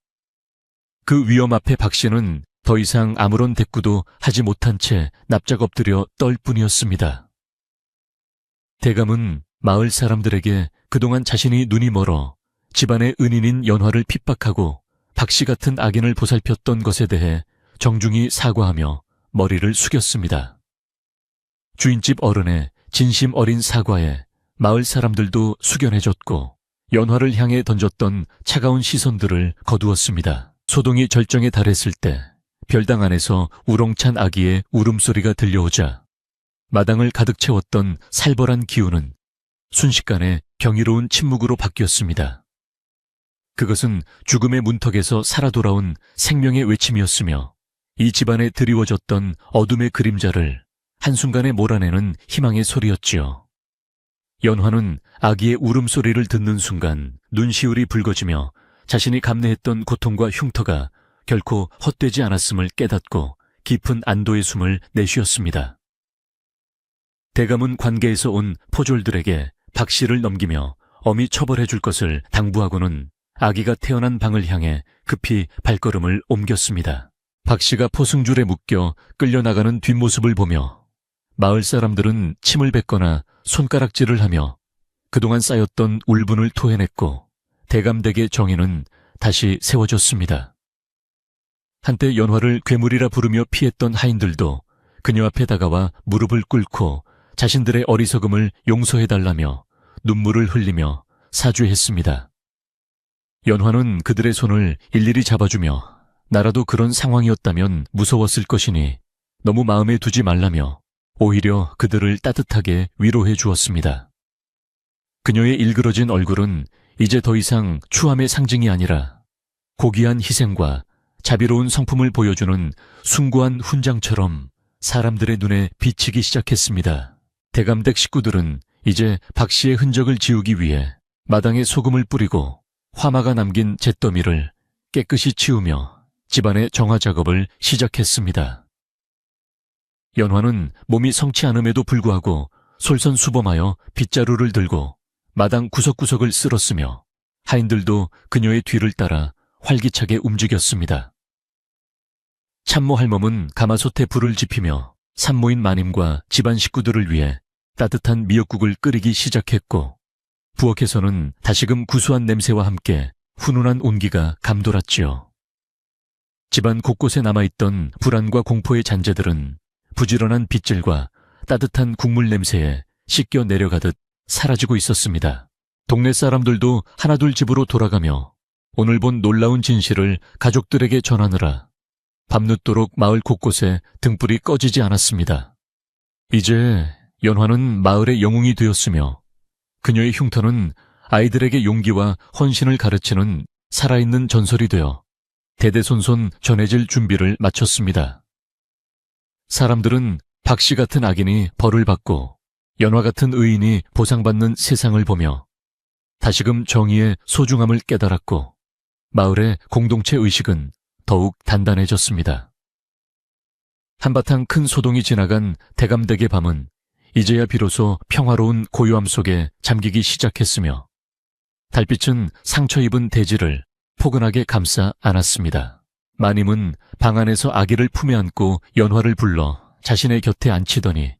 그 위험 앞에 박 씨는 더 이상 아무런 대꾸도 하지 못한 채 납작 엎드려 떨 뿐이었습니다. 대감은 마을 사람들에게 그동안 자신이 눈이 멀어 집안의 은인인 연화를 핍박하고 박 씨 같은 악인을 보살폈던 것에 대해 정중히 사과하며 머리를 숙였습니다. 주인집 어른의 진심 어린 사과에 마을 사람들도 숙연해졌고 연화를 향해 던졌던 차가운 시선들을 거두었습니다. 소동이 절정에 달했을 때 별당 안에서 우렁찬 아기의 울음소리가 들려오자 마당을 가득 채웠던 살벌한 기운은 순식간에 경이로운 침묵으로 바뀌었습니다. 그것은 죽음의 문턱에서 살아 돌아온 생명의 외침이었으며 이 집안에 드리워졌던 어둠의 그림자를 한순간에 몰아내는 희망의 소리였지요. 연화는 아기의 울음소리를 듣는 순간 눈시울이 붉어지며 자신이 감내했던 고통과 흉터가 결코 헛되지 않았음을 깨닫고 깊은 안도의 숨을 내쉬었습니다. 대감은 관계에서 온 포졸들에게 박 씨를 넘기며 엄히 처벌해 줄 것을 당부하고는 아기가 태어난 방을 향해 급히 발걸음을 옮겼습니다. 박 씨가 포승줄에 묶여 끌려나가는 뒷모습을 보며 마을 사람들은 침을 뱉거나 손가락질을 하며 그동안 쌓였던 울분을 토해냈고 대감댁의 정의는 다시 세워졌습니다. 한때 연화를 괴물이라 부르며 피했던 하인들도 그녀 앞에 다가와 무릎을 꿇고 자신들의 어리석음을 용서해달라며 눈물을 흘리며 사죄했습니다. 연화는 그들의 손을 일일이 잡아주며 나라도 그런 상황이었다면 무서웠을 것이니 너무 마음에 두지 말라며 오히려 그들을 따뜻하게 위로해 주었습니다. 그녀의 일그러진 얼굴은 이제 더 이상 추함의 상징이 아니라 고귀한 희생과 자비로운 성품을 보여주는 숭고한 훈장처럼 사람들의 눈에 비치기 시작했습니다. 대감댁 식구들은 이제 박 씨의 흔적을 지우기 위해 마당에 소금을 뿌리고 화마가 남긴 잿더미를 깨끗이 치우며 집안의 정화 작업을 시작했습니다. 연화는 몸이 성치 않음에도 불구하고 솔선수범하여 빗자루를 들고 마당 구석구석을 쓸었으며 하인들도 그녀의 뒤를 따라 활기차게 움직였습니다. 참모 할멈은 가마솥에 불을 지피며 산모인 마님과 집안 식구들을 위해 따뜻한 미역국을 끓이기 시작했고 부엌에서는 다시금 구수한 냄새와 함께 훈훈한 온기가 감돌았지요. 집안 곳곳에 남아있던 불안과 공포의 잔재들은 부지런한 빗질과 따뜻한 국물 냄새에 씻겨 내려가듯 사라지고 있었습니다. 동네 사람들도 하나둘 집으로 돌아가며 오늘 본 놀라운 진실을 가족들에게 전하느라 밤늦도록 마을 곳곳에 등불이 꺼지지 않았습니다. 이제 연화는 마을의 영웅이 되었으며 그녀의 흉터는 아이들에게 용기와 헌신을 가르치는 살아있는 전설이 되어 대대손손 전해질 준비를 마쳤습니다. 사람들은 박 씨 같은 악인이 벌을 받고 연화 같은 의인이 보상받는 세상을 보며 다시금 정의의 소중함을 깨달았고 마을의 공동체 의식은 더욱 단단해졌습니다. 한바탕 큰 소동이 지나간 대감댁의 밤은 이제야 비로소 평화로운 고요함 속에 잠기기 시작했으며 달빛은 상처 입은 대지를 포근하게 감싸 안았습니다. 마님은 방 안에서 아기를 품에 안고 연화를 불러 자신의 곁에 앉히더니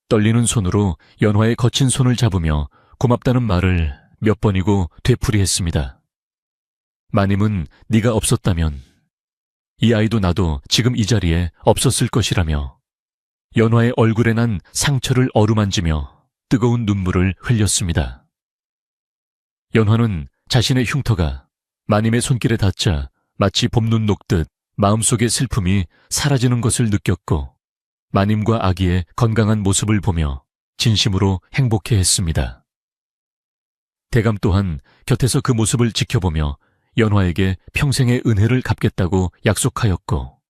떨리는 손으로 연화의 거친 손을 잡으며 고맙다는 말을 몇 번이고 되풀이했습니다. 마님은 네가 없었다면 이 아이도 나도 지금 이 자리에 없었을 것이라며 연화의 얼굴에 난 상처를 어루만지며 뜨거운 눈물을 흘렸습니다. 연화는 자신의 흉터가 마님의 손길에 닿자 마치 봄눈 녹듯 마음속의 슬픔이 사라지는 것을 느꼈고 마님과 아기의 건강한 모습을 보며 진심으로 행복해했습니다. 대감 또한 곁에서 그 모습을 지켜보며 연화에게 평생의 은혜를 갚겠다고 약속하였고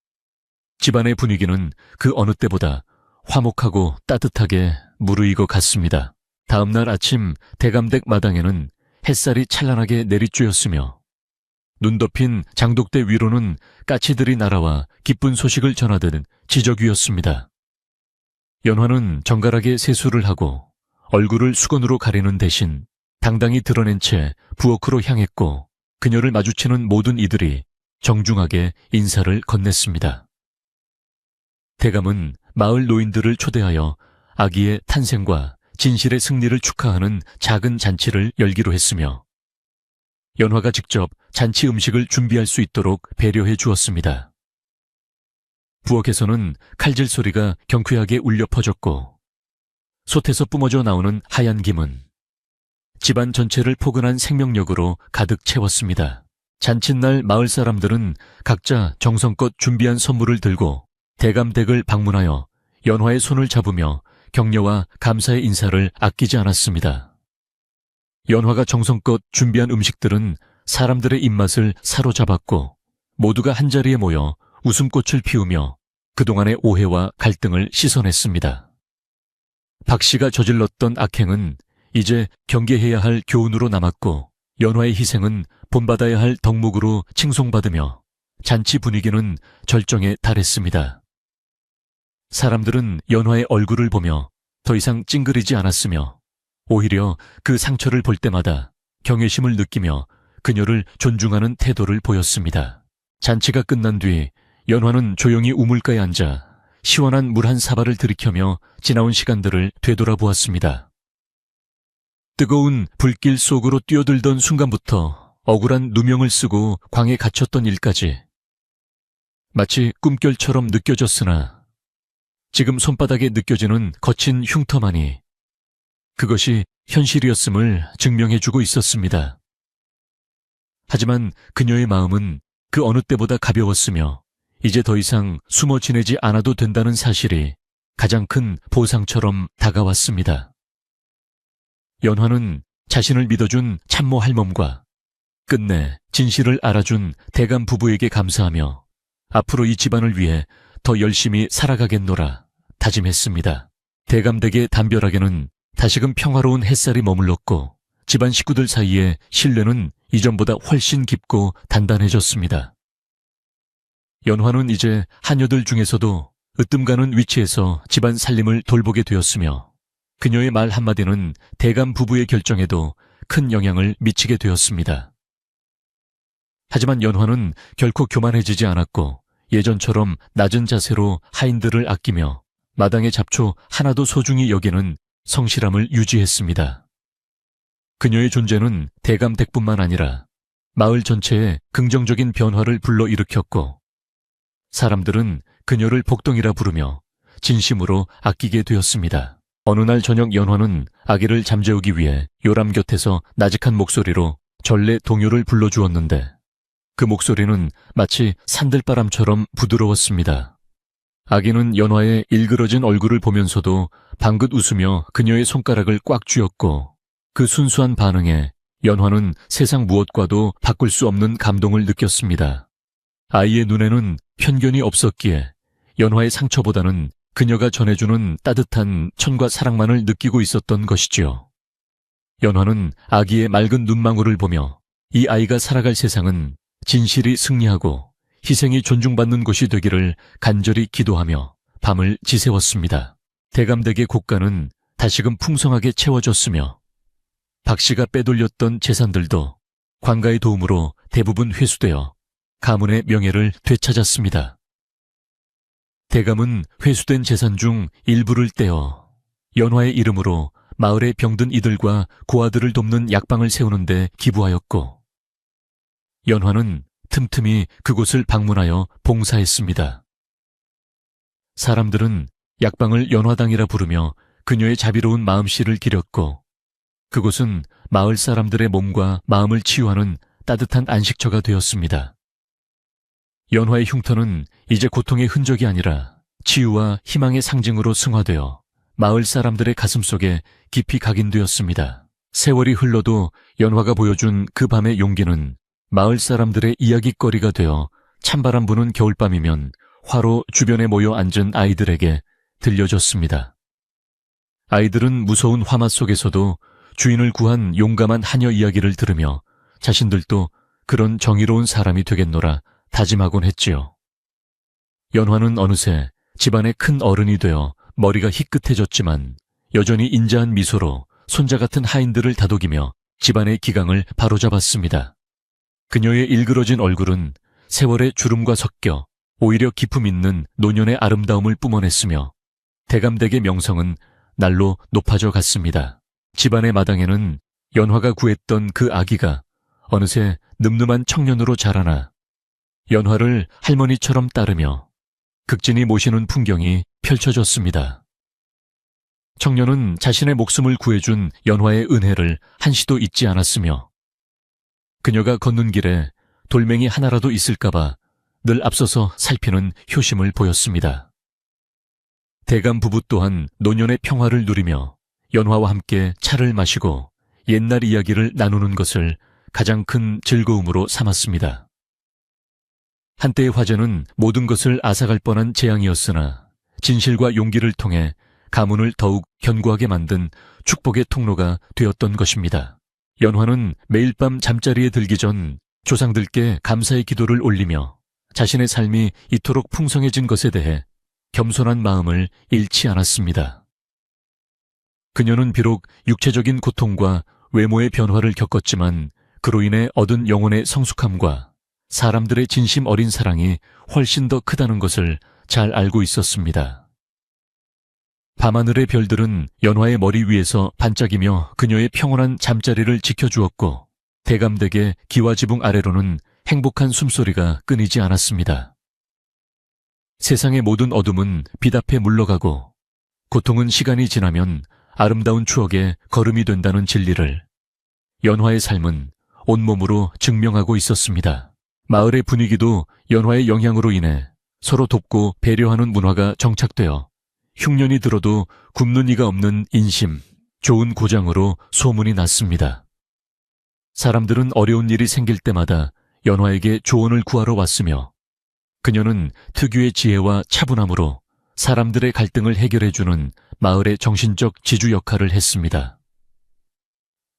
집안의 분위기는 그 어느 때보다 화목하고 따뜻하게 무르익어 갔습니다. 다음 날 아침 대감댁 마당에는 햇살이 찬란하게 내리쬐었으며 눈 덮인 장독대 위로는 까치들이 날아와 기쁜 소식을 전하듯 지저귀였습니다. 연화는 정갈하게 세수를 하고 얼굴을 수건으로 가리는 대신 당당히 드러낸 채 부엌으로 향했고 그녀를 마주치는 모든 이들이 정중하게 인사를 건넸습니다. 대감은 마을 노인들을 초대하여 아기의 탄생과 진실의 승리를 축하하는 작은 잔치를 열기로 했으며 연화가 직접 잔치 음식을 준비할 수 있도록 배려해 주었습니다. 부엌에서는 칼질 소리가 경쾌하게 울려 퍼졌고 솥에서 뿜어져 나오는 하얀 김은 집안 전체를 포근한 생명력으로 가득 채웠습니다. 잔칫날 마을 사람들은 각자 정성껏 준비한 선물을 들고 대감댁을 방문하여 연화의 손을 잡으며 격려와 감사의 인사를 아끼지 않았습니다. 연화가 정성껏 준비한 음식들은 사람들의 입맛을 사로잡았고 모두가 한자리에 모여 웃음꽃을 피우며 그동안의 오해와 갈등을 씻어냈습니다. 박 씨가 저질렀던 악행은 이제 경계해야 할 교훈으로 남았고 연화의 희생은 본받아야 할 덕목으로 칭송받으며 잔치 분위기는 절정에 달했습니다. 사람들은 연화의 얼굴을 보며 더 이상 찡그리지 않았으며 오히려 그 상처를 볼 때마다 경외심을 느끼며 그녀를 존중하는 태도를 보였습니다. 잔치가 끝난 뒤 연화는 조용히 우물가에 앉아 시원한 물 한 사발을 들이켜며 지나온 시간들을 되돌아보았습니다. 뜨거운 불길 속으로 뛰어들던 순간부터 억울한 누명을 쓰고 광에 갇혔던 일까지 마치 꿈결처럼 느껴졌으나 지금 손바닥에 느껴지는 거친 흉터만이 그것이 현실이었음을 증명해주고 있었습니다. 하지만 그녀의 마음은 그 어느 때보다 가벼웠으며 이제 더 이상 숨어 지내지 않아도 된다는 사실이 가장 큰 보상처럼 다가왔습니다. 연화는 자신을 믿어준 참모 할멈과 끝내 진실을 알아준 대감 부부에게 감사하며 앞으로 이 집안을 위해 더 열심히 살아가겠노라 다짐했습니다. 대감댁의 담벼락에는 다시금 평화로운 햇살이 머물렀고 집안 식구들 사이에 신뢰는 이전보다 훨씬 깊고 단단해졌습니다. 연화는 이제 하녀들 중에서도 으뜸 가는 위치에서 집안 살림을 돌보게 되었으며 그녀의 말 한마디는 대감 부부의 결정에도 큰 영향을 미치게 되었습니다. 하지만 연화는 결코 교만해지지 않았고 예전처럼 낮은 자세로 하인들을 아끼며 마당의 잡초 하나도 소중히 여기는 성실함을 유지했습니다. 그녀의 존재는 대감 댁뿐만 아니라 마을 전체에 긍정적인 변화를 불러일으켰고 사람들은 그녀를 복덩이라 부르며 진심으로 아끼게 되었습니다. 어느 날 저녁 연화는 아기를 잠재우기 위해 요람 곁에서 나직한 목소리로 전래 동요를 불러주었는데 그 목소리는 마치 산들바람처럼 부드러웠습니다. 아기는 연화의 일그러진 얼굴을 보면서도 방긋 웃으며 그녀의 손가락을 꽉 쥐었고 그 순수한 반응에 연화는 세상 무엇과도 바꿀 수 없는 감동을 느꼈습니다. 아이의 눈에는 편견이 없었기에 연화의 상처보다는 그녀가 전해주는 따뜻한 천과 사랑만을 느끼고 있었던 것이지요. 연화는 아기의 맑은 눈망울을 보며 이 아이가 살아갈 세상은 진실이 승리하고 희생이 존중받는 곳이 되기를 간절히 기도하며 밤을 지새웠습니다. 대감댁의 곳간은 다시금 풍성하게 채워졌으며 박씨가 빼돌렸던 재산들도 관가의 도움으로 대부분 회수되어 가문의 명예를 되찾았습니다. 대감은 회수된 재산 중 일부를 떼어 연화의 이름으로 마을의 병든 이들과 고아들을 돕는 약방을 세우는 데 기부하였고 연화는 틈틈이 그곳을 방문하여 봉사했습니다. 사람들은 약방을 연화당이라 부르며 그녀의 자비로운 마음씨를 기렸고 그곳은 마을 사람들의 몸과 마음을 치유하는 따뜻한 안식처가 되었습니다. 연화의 흉터는 이제 고통의 흔적이 아니라 치유와 희망의 상징으로 승화되어 마을 사람들의 가슴속에 깊이 각인되었습니다. 세월이 흘러도 연화가 보여준 그 밤의 용기는 마을 사람들의 이야깃거리가 되어 찬바람 부는 겨울밤이면 화로 주변에 모여 앉은 아이들에게 들려줬습니다. 아이들은 무서운 화마 속에서도 주인을 구한 용감한 하녀 이야기를 들으며 자신들도 그런 정의로운 사람이 되겠노라 다짐하곤 했지요. 연화는 어느새 집안의 큰 어른이 되어 머리가 희끗해졌지만 여전히 인자한 미소로 손자 같은 하인들을 다독이며 집안의 기강을 바로잡았습니다. 그녀의 일그러진 얼굴은 세월의 주름과 섞여 오히려 기품 있는 노년의 아름다움을 뿜어냈으며 대감댁의 명성은 날로 높아져 갔습니다. 집안의 마당에는 연화가 구했던 그 아기가 어느새 늠름한 청년으로 자라나 연화를 할머니처럼 따르며 극진히 모시는 풍경이 펼쳐졌습니다. 청년은 자신의 목숨을 구해준 연화의 은혜를 한시도 잊지 않았으며 그녀가 걷는 길에 돌멩이 하나라도 있을까봐 늘 앞서서 살피는 효심을 보였습니다. 대감 부부 또한 노년의 평화를 누리며 연화와 함께 차를 마시고 옛날 이야기를 나누는 것을 가장 큰 즐거움으로 삼았습니다. 한때의 화제는 모든 것을 앗아갈 뻔한 재앙이었으나 진실과 용기를 통해 가문을 더욱 견고하게 만든 축복의 통로가 되었던 것입니다. 연화는 매일 밤 잠자리에 들기 전 조상들께 감사의 기도를 올리며 자신의 삶이 이토록 풍성해진 것에 대해 겸손한 마음을 잃지 않았습니다. 그녀는 비록 육체적인 고통과 외모의 변화를 겪었지만 그로 인해 얻은 영혼의 성숙함과 사람들의 진심 어린 사랑이 훨씬 더 크다는 것을 잘 알고 있었습니다. 밤하늘의 별들은 연화의 머리 위에서 반짝이며 그녀의 평온한 잠자리를 지켜주었고 대감댁의 기와지붕 아래로는 행복한 숨소리가 끊이지 않았습니다. 세상의 모든 어둠은 빛 앞에 물러가고 고통은 시간이 지나면 아름다운 추억의 걸음이 된다는 진리를 연화의 삶은 온몸으로 증명하고 있었습니다. 마을의 분위기도 연화의 영향으로 인해 서로 돕고 배려하는 문화가 정착되어 흉년이 들어도 굶는 이가 없는 인심, 좋은 고장으로 소문이 났습니다. 사람들은 어려운 일이 생길 때마다 연화에게 조언을 구하러 왔으며 그녀는 특유의 지혜와 차분함으로 사람들의 갈등을 해결해주는 마을의 정신적 지주 역할을 했습니다.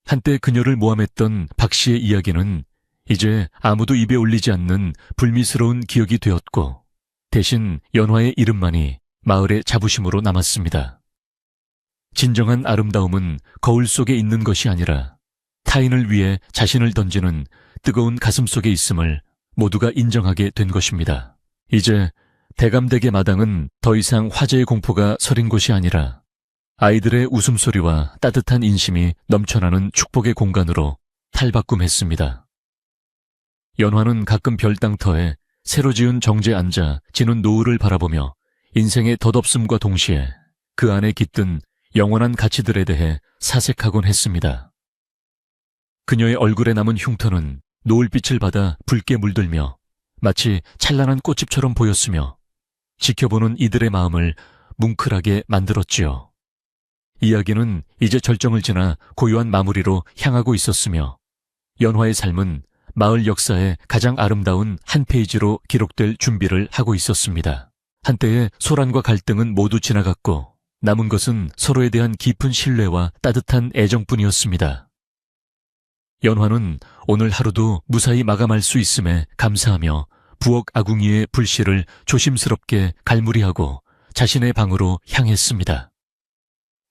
한때 그녀를 모함했던 박 씨의 이야기는 이제 아무도 입에 올리지 않는 불미스러운 기억이 되었고 대신 연화의 이름만이 마을의 자부심으로 남았습니다. 진정한 아름다움은 거울 속에 있는 것이 아니라 타인을 위해 자신을 던지는 뜨거운 가슴 속에 있음을 모두가 인정하게 된 것입니다. 이제 대감댁의 마당은 더 이상 화재의 공포가 서린 곳이 아니라 아이들의 웃음소리와 따뜻한 인심이 넘쳐나는 축복의 공간으로 탈바꿈했습니다. 연화는 가끔 별땅터에 새로 지은 정제에 앉아 지는 노을을 바라보며 인생의 덧없음과 동시에 그 안에 깃든 영원한 가치들에 대해 사색하곤 했습니다. 그녀의 얼굴에 남은 흉터는 노을빛을 받아 붉게 물들며 마치 찬란한 꽃잎처럼 보였으며 지켜보는 이들의 마음을 뭉클하게 만들었지요. 이야기는 이제 절정을 지나 고요한 마무리로 향하고 있었으며 연화의 삶은 마을 역사의 가장 아름다운 한 페이지로 기록될 준비를 하고 있었습니다. 한때의 소란과 갈등은 모두 지나갔고 남은 것은 서로에 대한 깊은 신뢰와 따뜻한 애정뿐이었습니다. 연화는 오늘 하루도 무사히 마감할 수 있음에 감사하며 부엌 아궁이의 불씨를 조심스럽게 갈무리하고 자신의 방으로 향했습니다.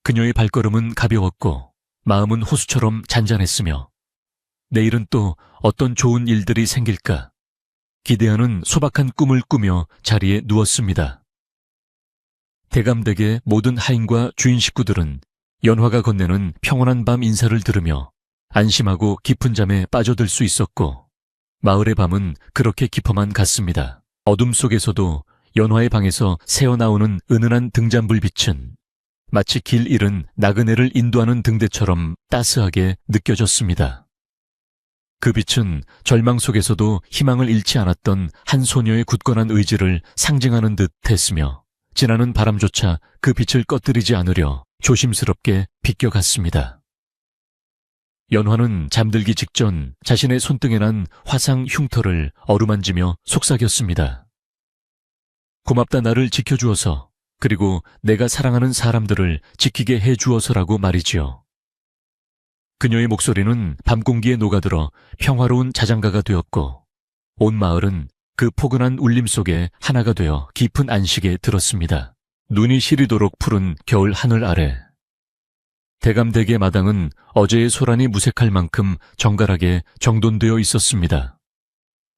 그녀의 발걸음은 가벼웠고 마음은 호수처럼 잔잔했으며 내일은 또 어떤 좋은 일들이 생길까 기대하는 소박한 꿈을 꾸며 자리에 누웠습니다. 대감댁의 모든 하인과 주인 식구들은 연화가 건네는 평온한 밤 인사를 들으며 안심하고 깊은 잠에 빠져들 수 있었고 마을의 밤은 그렇게 깊어만 갔습니다. 어둠 속에서도 연화의 방에서 새어나오는 은은한 등잔불 빛은 마치 길 잃은 나그네를 인도하는 등대처럼 따스하게 느껴졌습니다. 그 빛은 절망 속에서도 희망을 잃지 않았던 한 소녀의 굳건한 의지를 상징하는 듯 했으며 지나는 바람조차 그 빛을 꺼뜨리지 않으려 조심스럽게 비껴갔습니다. 연화는 잠들기 직전 자신의 손등에 난 화상 흉터를 어루만지며 속삭였습니다. 고맙다 나를 지켜주어서 그리고 내가 사랑하는 사람들을 지키게 해주어서라고 말이지요. 그녀의 목소리는 밤 공기에 녹아들어 평화로운 자장가가 되었고 온 마을은 그 포근한 울림 속에 하나가 되어 깊은 안식에 들었습니다. 눈이 시리도록 푸른 겨울 하늘 아래 대감댁의 마당은 어제의 소란이 무색할 만큼 정갈하게 정돈되어 있었습니다.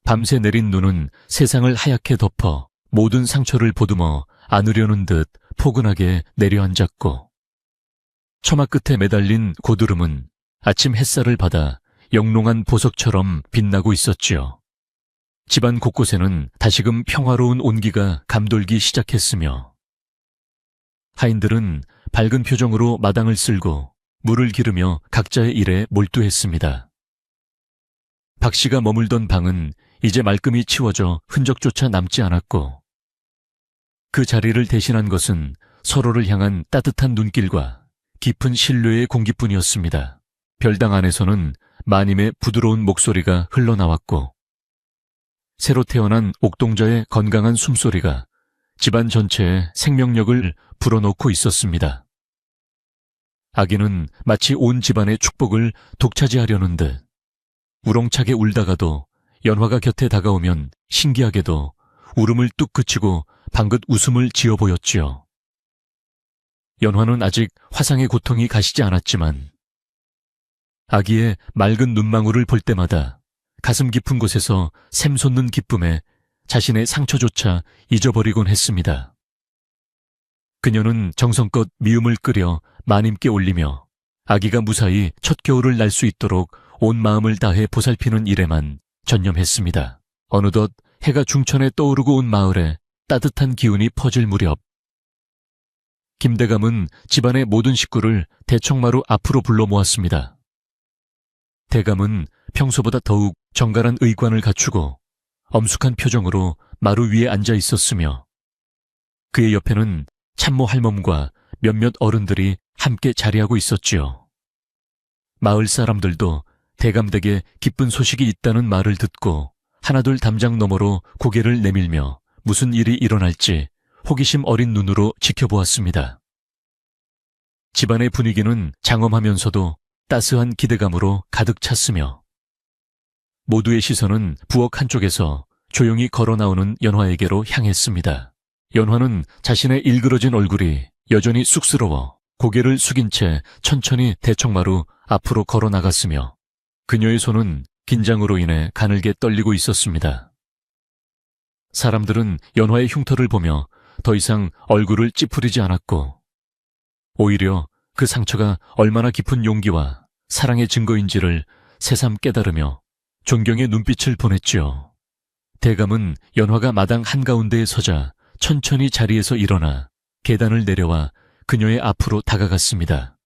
밤새 내린 눈은 세상을 하얗게 덮어 모든 상처를 보듬어 안으려는 듯 포근하게 내려앉았고 처마 끝에 매달린 고드름은 아침 햇살을 받아 영롱한 보석처럼 빛나고 있었지요. 집안 곳곳에는 다시금 평화로운 온기가 감돌기 시작했으며 하인들은 밝은 표정으로 마당을 쓸고 물을 기르며 각자의 일에 몰두했습니다. 박 씨가 머물던 방은 이제 말끔히 치워져 흔적조차 남지 않았고 그 자리를 대신한 것은 서로를 향한 따뜻한 눈길과 깊은 신뢰의 공기뿐이었습니다. 별당 안에서는 마님의 부드러운 목소리가 흘러나왔고 새로 태어난 옥동자의 건강한 숨소리가 집안 전체에 생명력을 불어넣고 있었습니다. 아기는 마치 온 집안의 축복을 독차지하려는 듯 우렁차게 울다가도 연화가 곁에 다가오면 신기하게도 울음을 뚝 그치고 방긋 웃음을 지어 보였지요. 연화는 아직 화상의 고통이 가시지 않았지만 아기의 맑은 눈망울을 볼 때마다 가슴 깊은 곳에서 샘솟는 기쁨에 자신의 상처조차 잊어버리곤 했습니다. 그녀는 정성껏 미음을 끓여 마님께 올리며 아기가 무사히 첫 겨울을 날 수 있도록 온 마음을 다해 보살피는 일에만 전념했습니다. 어느덧 해가 중천에 떠오르고 온 마을에 따뜻한 기운이 퍼질 무렵 김대감은 집안의 모든 식구를 대청마루 앞으로 불러 모았습니다. 대감은 평소보다 더욱 정갈한 의관을 갖추고 엄숙한 표정으로 마루 위에 앉아 있었으며 그의 옆에는 참모 할멈과 몇몇 어른들이 함께 자리하고 있었지요. 마을 사람들도 대감댁에 기쁜 소식이 있다는 말을 듣고 하나둘 담장 너머로 고개를 내밀며 무슨 일이 일어날지 호기심 어린 눈으로 지켜보았습니다. 집안의 분위기는 장엄하면서도 따스한 기대감으로 가득 찼으며 모두의 시선은 부엌 한쪽에서 조용히 걸어 나오는 연화에게로 향했습니다. 연화는 자신의 일그러진 얼굴이 여전히 쑥스러워 고개를 숙인 채 천천히 대청마루 앞으로 걸어 나갔으며 그녀의 손은 긴장으로 인해 가늘게 떨리고 있었습니다. 사람들은 연화의 흉터를 보며 더 이상 얼굴을 찌푸리지 않았고 오히려 그 상처가 얼마나 깊은 용기와 사랑의 증거인지를 새삼 깨달으며 존경의 눈빛을 보냈지요. 대감은 연화가 마당 한가운데에 서자 천천히 자리에서 일어나 계단을 내려와 그녀의 앞으로 다가갔습니다.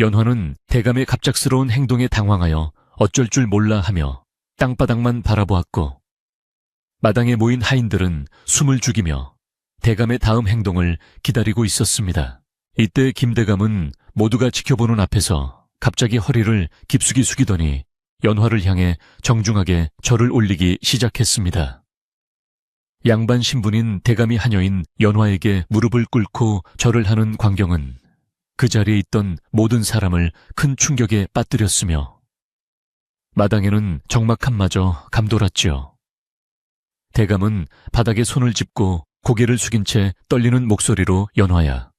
연화는 대감의 갑작스러운 행동에 당황하여 어쩔 줄 몰라 하며 땅바닥만 바라보았고 마당에 모인 하인들은 숨을 죽이며 대감의 다음 행동을 기다리고 있었습니다. 이때 김대감은 모두가 지켜보는 앞에서 갑자기 허리를 깊숙이 숙이더니 연화를 향해 정중하게 절을 올리기 시작했습니다. 양반 신분인 대감이 하녀인 연화에게 무릎을 꿇고 절을 하는 광경은 그 자리에 있던 모든 사람을 큰 충격에 빠뜨렸으며 마당에는 적막함마저 감돌았지요. 대감은 바닥에 손을 짚고 고개를 숙인 채 떨리는 목소리로 연화야.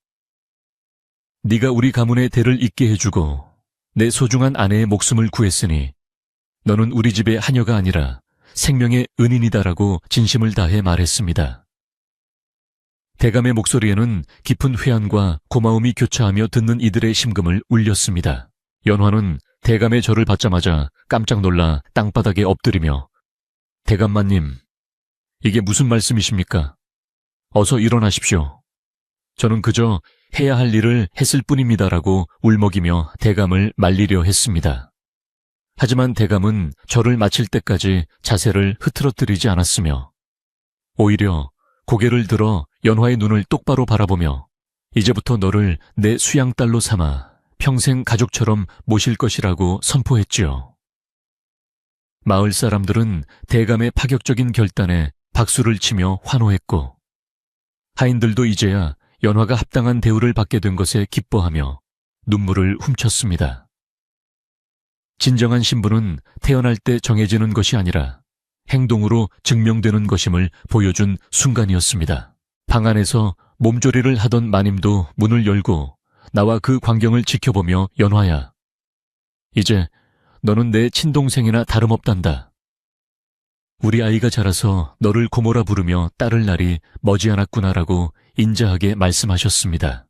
네가 우리 가문의 대를 잇게 해주고 내 소중한 아내의 목숨을 구했으니 너는 우리 집의 하녀가 아니라 생명의 은인이다라고 진심을 다해 말했습니다. 대감의 목소리에는 깊은 회한과 고마움이 교차하며 듣는 이들의 심금을 울렸습니다. 연화는 대감의 절을 받자마자 깜짝 놀라 땅바닥에 엎드리며 대감마님, 이게 무슨 말씀이십니까? 어서 일어나십시오. 저는 그저 해야 할 일을 했을 뿐입니다라고 울먹이며 대감을 말리려 했습니다. 하지만 대감은 절을 마칠 때까지 자세를 흐트러뜨리지 않았으며 오히려 고개를 들어 연화의 눈을 똑바로 바라보며 이제부터 너를 내 수양딸로 삼아 평생 가족처럼 모실 것이라고 선포했지요. 마을 사람들은 대감의 파격적인 결단에 박수를 치며 환호했고 하인들도 이제야 연화가 합당한 대우를 받게 된 것에 기뻐하며 눈물을 훔쳤습니다. 진정한 신분은 태어날 때 정해지는 것이 아니라 행동으로 증명되는 것임을 보여준 순간이었습니다. 방 안에서 몸조리를 하던 마님도 문을 열고 나와 그 광경을 지켜보며 연화야, 이제 너는 내 친동생이나 다름없단다. 우리 아이가 자라서 너를 고모라 부르며 따를 날이 머지않았구나라고 인자하게 말씀하셨습니다.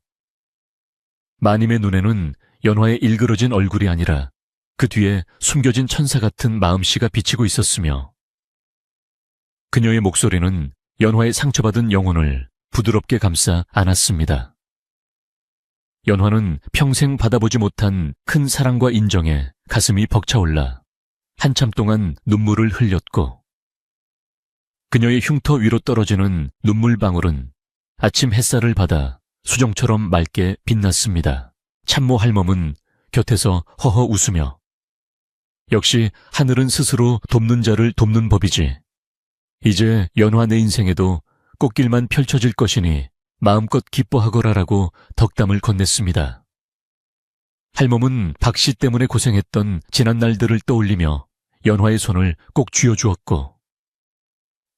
마님의 눈에는 연화의 일그러진 얼굴이 아니라 그 뒤에 숨겨진 천사 같은 마음씨가 비치고 있었으며 그녀의 목소리는 연화의 상처받은 영혼을 부드럽게 감싸 안았습니다. 연화는 평생 받아보지 못한 큰 사랑과 인정에 가슴이 벅차올라 한참 동안 눈물을 흘렸고 그녀의 흉터 위로 떨어지는 눈물방울은 아침 햇살을 받아 수정처럼 맑게 빛났습니다. 참모 할멈은 곁에서 허허 웃으며 역시 하늘은 스스로 돕는 자를 돕는 법이지. 이제 연화 내 인생에도 꽃길만 펼쳐질 것이니 마음껏 기뻐하거라라고 덕담을 건넸습니다. 할멈은 박씨 때문에 고생했던 지난 날들을 떠올리며 연화의 손을 꼭 쥐어주었고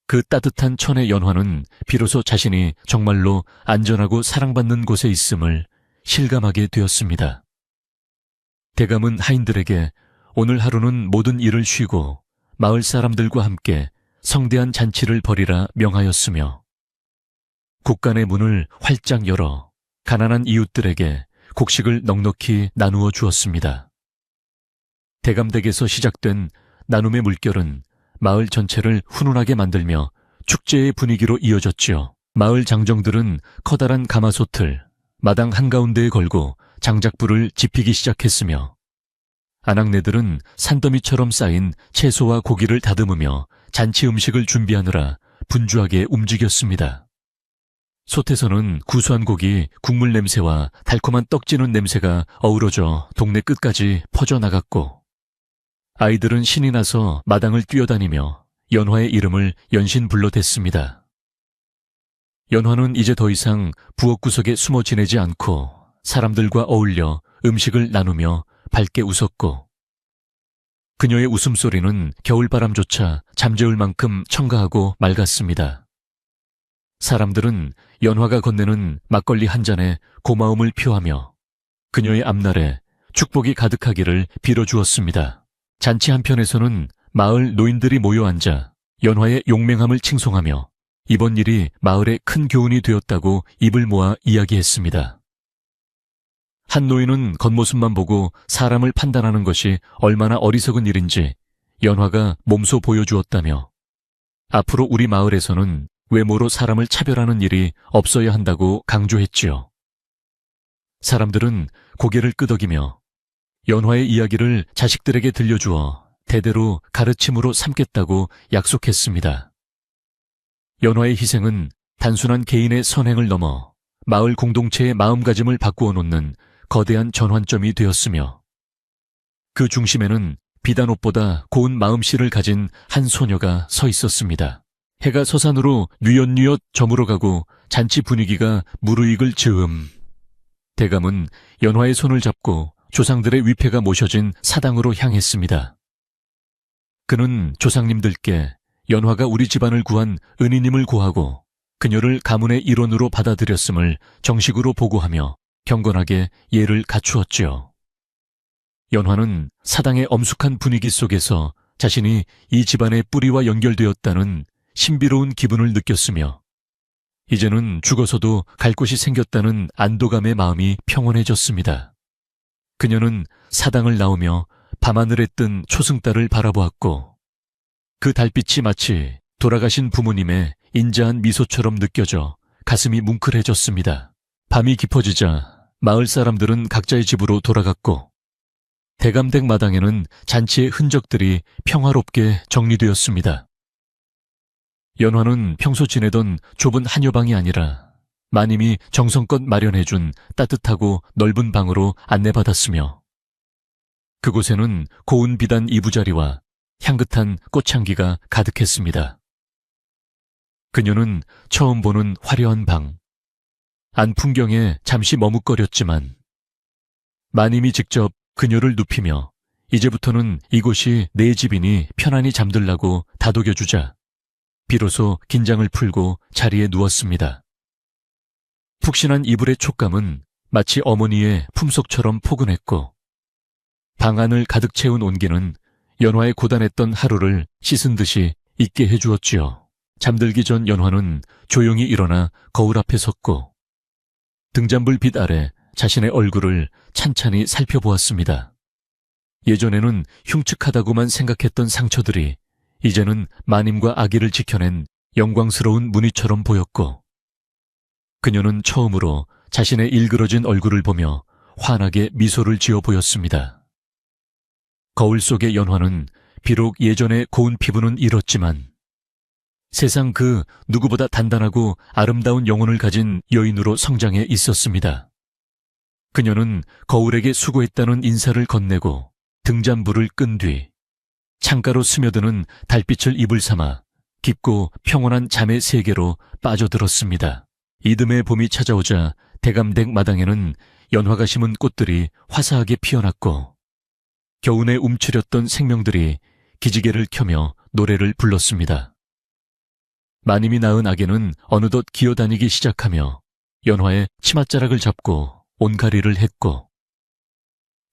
그 따뜻한 천의 연화는 비로소 자신이 정말로 안전하고 사랑받는 곳에 있음을 실감하게 되었습니다. 대감은 하인들에게 오늘 하루는 모든 일을 쉬고 마을 사람들과 함께 성대한 잔치를 벌이라 명하였으며 국간의 문을 활짝 열어 가난한 이웃들에게 곡식을 넉넉히 나누어 주었습니다. 대감댁에서 시작된 나눔의 물결은 마을 전체를 훈훈하게 만들며 축제의 분위기로 이어졌지요. 마을 장정들은 커다란 가마솥을 마당 한가운데에 걸고 장작불을 지피기 시작했으며 아낙네들은 산더미처럼 쌓인 채소와 고기를 다듬으며 잔치 음식을 준비하느라 분주하게 움직였습니다. 솥에서는 구수한 고기, 국물 냄새와 달콤한 떡 지는 냄새가 어우러져 동네 끝까지 퍼져나갔고, 아이들은 신이 나서 마당을 뛰어다니며 연화의 이름을 연신 불러댔습니다. 연화는 이제 더 이상 부엌구석에 숨어 지내지 않고 사람들과 어울려 음식을 나누며 밝게 웃었고, 그녀의 웃음소리는 겨울바람조차 잠재울 만큼 청가하고 맑았습니다. 사람들은 연화가 건네는 막걸리 한 잔에 고마움을 표하며 그녀의 앞날에 축복이 가득하기를 빌어주었습니다. 잔치 한편에서는 마을 노인들이 모여 앉아 연화의 용맹함을 칭송하며 이번 일이 마을에 큰 교훈이 되었다고 입을 모아 이야기했습니다. 한 노인은 겉모습만 보고 사람을 판단하는 것이 얼마나 어리석은 일인지 연화가 몸소 보여주었다며, 앞으로 우리 마을에서는 외모로 사람을 차별하는 일이 없어야 한다고 강조했지요. 사람들은 고개를 끄덕이며 연화의 이야기를 자식들에게 들려주어 대대로 가르침으로 삼겠다고 약속했습니다. 연화의 희생은 단순한 개인의 선행을 넘어 마을 공동체의 마음가짐을 바꾸어 놓는 거대한 전환점이 되었으며, 그 중심에는 비단 옷보다 고운 마음씨를 가진 한 소녀가 서 있었습니다. 해가 서산으로 뉘엿뉘엿 저물어가고 잔치 분위기가 무르익을 즈음, 대감은 연화의 손을 잡고 조상들의 위패가 모셔진 사당으로 향했습니다. 그는 조상님들께 연화가 우리 집안을 구한 은희님을 고하고 그녀를 가문의 일원으로 받아들였음을 정식으로 보고하며 경건하게 예를 갖추었지요. 연화는 사당의 엄숙한 분위기 속에서 자신이 이 집안의 뿌리와 연결되었다는 신비로운 기분을 느꼈으며, 이제는 죽어서도 갈 곳이 생겼다는 안도감의 마음이 평온해졌습니다. 그녀는 사당을 나오며 밤하늘에 뜬 초승달을 바라보았고, 그 달빛이 마치 돌아가신 부모님의 인자한 미소처럼 느껴져 가슴이 뭉클해졌습니다. 밤이 깊어지자 마을 사람들은 각자의 집으로 돌아갔고, 대감댁 마당에는 잔치의 흔적들이 평화롭게 정리되었습니다. 연화는 평소 지내던 좁은 한여방이 아니라 마님이 정성껏 마련해준 따뜻하고 넓은 방으로 안내받았으며, 그곳에는 고운 비단 이부자리와 향긋한 꽃향기가 가득했습니다. 그녀는 처음 보는 화려한 방, 안 풍경에 잠시 머뭇거렸지만 마님이 직접 그녀를 눕히며 이제부터는 이곳이 내 집이니 편안히 잠들라고 다독여주자 비로소 긴장을 풀고 자리에 누웠습니다. 푹신한 이불의 촉감은 마치 어머니의 품속처럼 포근했고, 방 안을 가득 채운 온기는 연화의 고단했던 하루를 씻은 듯이 잊게 해주었지요. 잠들기 전 연화는 조용히 일어나 거울 앞에 섰고 등잔불 빛 아래 자신의 얼굴을 찬찬히 살펴보았습니다. 예전에는 흉측하다고만 생각했던 상처들이 이제는 마님과 아기를 지켜낸 영광스러운 무늬처럼 보였고, 그녀는 처음으로 자신의 일그러진 얼굴을 보며 환하게 미소를 지어 보였습니다. 거울 속의 연화는 비록 예전의 고운 피부는 잃었지만 세상 그 누구보다 단단하고 아름다운 영혼을 가진 여인으로 성장해 있었습니다. 그녀는 거울에게 수고했다는 인사를 건네고 등잔불을 끈 뒤 창가로 스며드는 달빛을 입을 삼아 깊고 평온한 잠의 세계로 빠져들었습니다. 이듬해 봄이 찾아오자 대감댁 마당에는 연화가 심은 꽃들이 화사하게 피어났고 겨우내 움츠렸던 생명들이 기지개를 켜며 노래를 불렀습니다. 마님이 낳은 아기는 어느덧 기어다니기 시작하며 연화의 치맛자락을 잡고 온가리를 했고,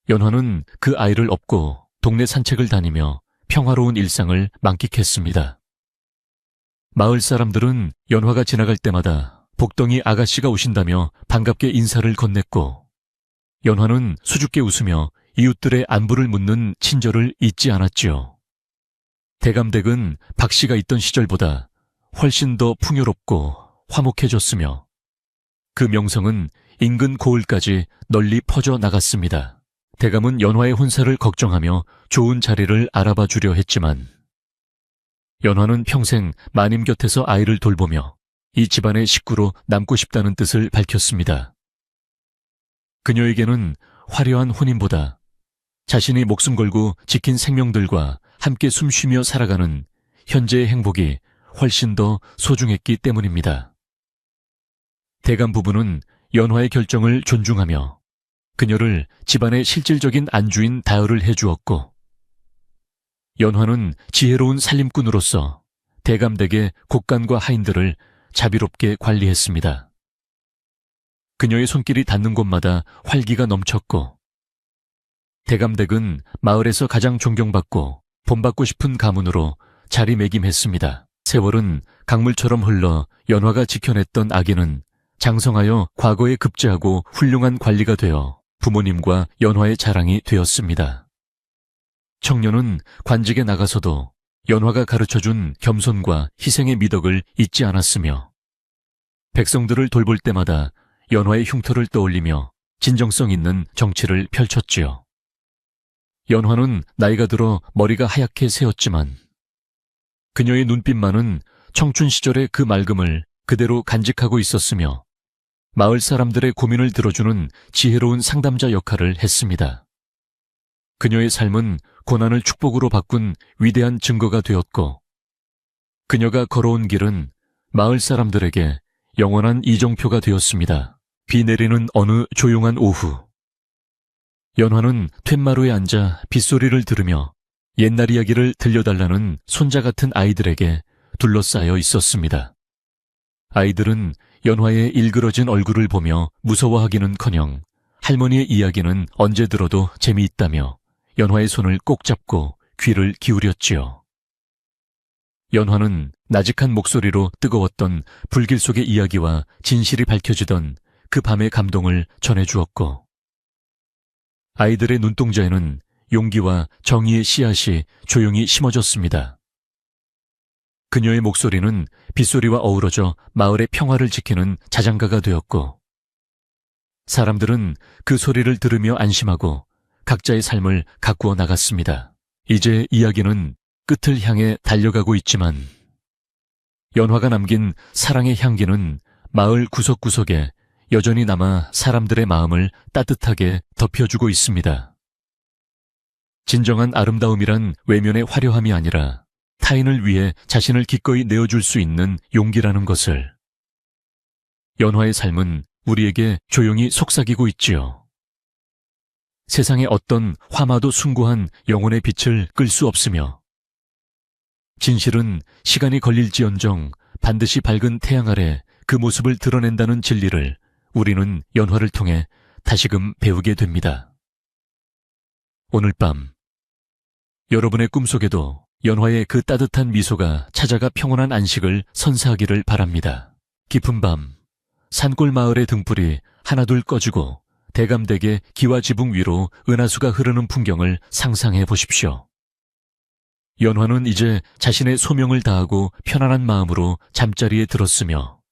연화는 그 아이를 업고 동네 산책을 다니며 평화로운 일상을 만끽했습니다. 마을 사람들은 연화가 지나갈 때마다 복덩이 아가씨가 오신다며 반갑게 인사를 건넸고, 연화는 수줍게 웃으며 이웃들의 안부를 묻는 친절을 잊지 않았지요. 대감댁은 박씨가 있던 시절보다 훨씬 더 풍요롭고 화목해졌으며 그 명성은 인근 고을까지 널리 퍼져 나갔습니다. 대감은 연화의 혼사를 걱정하며 좋은 자리를 알아봐 주려 했지만 연화는 평생 마님 곁에서 아이를 돌보며 이 집안의 식구로 남고 싶다는 뜻을 밝혔습니다. 그녀에게는 화려한 혼인보다 자신이 목숨 걸고 지킨 생명들과 함께 숨쉬며 살아가는 현재의 행복이 훨씬 더 소중했기 때문입니다. 대감 부부는 연화의 결정을 존중하며 그녀를 집안의 실질적인 안주인 다혈을 해주었고, 연화는 지혜로운 살림꾼으로서 대감댁의 곡간과 하인들을 자비롭게 관리했습니다. 그녀의 손길이 닿는 곳마다 활기가 넘쳤고, 대감댁은 마을에서 가장 존경받고 본받고 싶은 가문으로 자리매김했습니다. 세월은 강물처럼 흘러 연화가 지켜냈던 아기는 장성하여 과거에 급제하고 훌륭한 관리가 되어 부모님과 연화의 자랑이 되었습니다. 청년은 관직에 나가서도 연화가 가르쳐준 겸손과 희생의 미덕을 잊지 않았으며, 백성들을 돌볼 때마다 연화의 흉터를 떠올리며 진정성 있는 정치를 펼쳤지요. 연화는 나이가 들어 머리가 하얗게 새었지만 그녀의 눈빛만은 청춘 시절의 그 맑음을 그대로 간직하고 있었으며, 마을 사람들의 고민을 들어주는 지혜로운 상담자 역할을 했습니다. 그녀의 삶은 고난을 축복으로 바꾼 위대한 증거가 되었고, 그녀가 걸어온 길은 마을 사람들에게 영원한 이정표가 되었습니다. 비 내리는 어느 조용한 오후, 연화는 툇마루에 앉아 빗소리를 들으며 옛날 이야기를 들려달라는 손자 같은 아이들에게 둘러싸여 있었습니다. 아이들은 연화의 일그러진 얼굴을 보며 무서워하기는커녕 할머니의 이야기는 언제 들어도 재미있다며 연화의 손을 꼭 잡고 귀를 기울였지요. 연화는 나직한 목소리로 뜨거웠던 불길 속의 이야기와 진실이 밝혀지던 그 밤의 감동을 전해주었고, 아이들의 눈동자에는 용기와 정의의 씨앗이 조용히 심어졌습니다. 그녀의 목소리는 빗소리와 어우러져 마을의 평화를 지키는 자장가가 되었고, 사람들은 그 소리를 들으며 안심하고 각자의 삶을 가꾸어 나갔습니다. 이제 이야기는 끝을 향해 달려가고 있지만 연화가 남긴 사랑의 향기는 마을 구석구석에 여전히 남아 사람들의 마음을 따뜻하게 덮여주고 있습니다. 진정한 아름다움이란 외면의 화려함이 아니라 타인을 위해 자신을 기꺼이 내어줄 수 있는 용기라는 것을 연화의 삶은 우리에게 조용히 속삭이고 있지요. 세상의 어떤 화마도 숭고한 영혼의 빛을 끌 수 없으며, 진실은 시간이 걸릴지언정 반드시 밝은 태양 아래 그 모습을 드러낸다는 진리를 우리는 연화를 통해 다시금 배우게 됩니다. 오늘 밤 여러분의 꿈속에도 연화의 그 따뜻한 미소가 찾아가 평온한 안식을 선사하기를 바랍니다. 깊은 밤 산골 마을의 등불이 하나둘 꺼지고 대감댁의 기와 지붕 위로 은하수가 흐르는 풍경을 상상해 보십시오. 연화는 이제 자신의 소명을 다하고 편안한 마음으로 잠자리에 들었으며,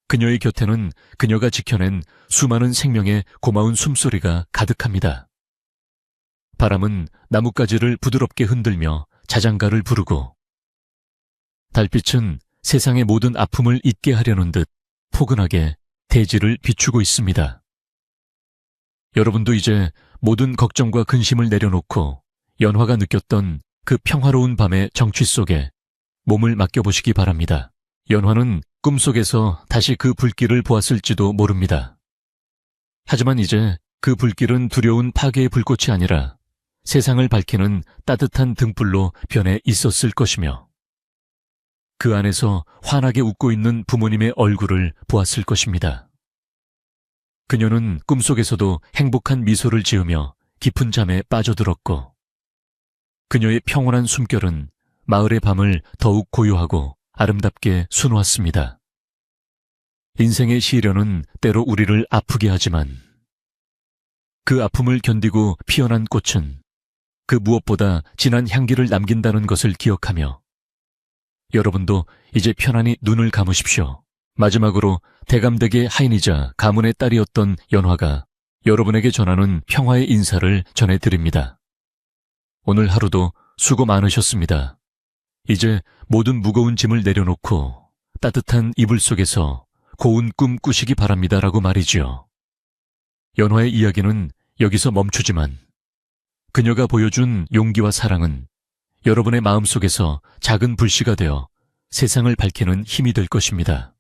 그녀의 곁에는 그녀가 지켜낸 수많은 생명의 고마운 숨소리가 가득합니다. 바람은 나뭇가지를 부드럽게 흔들며 자장가를 부르고, 달빛은 세상의 모든 아픔을 잊게 하려는 듯 포근하게 대지를 비추고 있습니다. 여러분도 이제 모든 걱정과 근심을 내려놓고 연화가 느꼈던 그 평화로운 밤의 정취 속에 몸을 맡겨보시기 바랍니다. 연화는 꿈속에서 다시 그 불길을 보았을지도 모릅니다. 하지만 이제 그 불길은 두려운 파괴의 불꽃이 아니라 세상을 밝히는 따뜻한 등불로 변해 있었을 것이며, 그 안에서 환하게 웃고 있는 부모님의 얼굴을 보았을 것입니다. 그녀는 꿈속에서도 행복한 미소를 지으며 깊은 잠에 빠져들었고, 그녀의 평온한 숨결은 마을의 밤을 더욱 고요하고 아름답게 수놓았습니다. 인생의 시련은 때로 우리를 아프게 하지만 그 아픔을 견디고 피어난 꽃은 그 무엇보다 진한 향기를 남긴다는 것을 기억하며, 여러분도 이제 편안히 눈을 감으십시오. 마지막으로 대감댁의 하인이자 가문의 딸이었던 연화가 여러분에게 전하는 평화의 인사를 전해드립니다. 오늘 하루도 수고 많으셨습니다. 이제 모든 무거운 짐을 내려놓고 따뜻한 이불 속에서 고운 꿈 꾸시기 바랍니다라고 말이지요. 연화의 이야기는 여기서 멈추지만 그녀가 보여준 용기와 사랑은 여러분의 마음속에서 작은 불씨가 되어 세상을 밝히는 힘이 될 것입니다.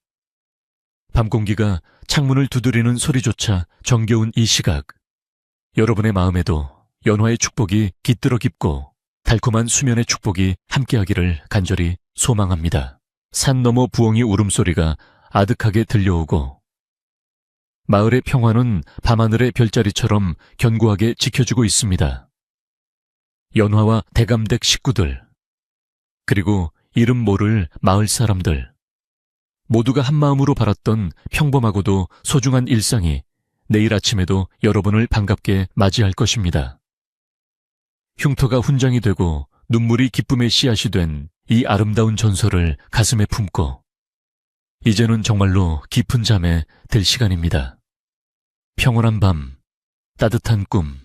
밤 공기가 창문을 두드리는 소리조차 정겨운 이 시각, 여러분의 마음에도 연화의 축복이 깃들어 깊고 달콤한 수면의 축복이 함께하기를 간절히 소망합니다. 산 너머 부엉이 울음소리가 아득하게 들려오고 마을의 평화는 밤하늘의 별자리처럼 견고하게 지켜주고 있습니다. 연화와 대감댁 식구들, 그리고 이름 모를 마을 사람들, 모두가 한마음으로 바랐던 평범하고도 소중한 일상이 내일 아침에도 여러분을 반갑게 맞이할 것입니다. 흉터가 훈장이 되고 눈물이 기쁨의 씨앗이 된 이 아름다운 전설을 가슴에 품고 이제는 정말로 깊은 잠에 들 시간입니다. 평온한 밤, 따뜻한 꿈,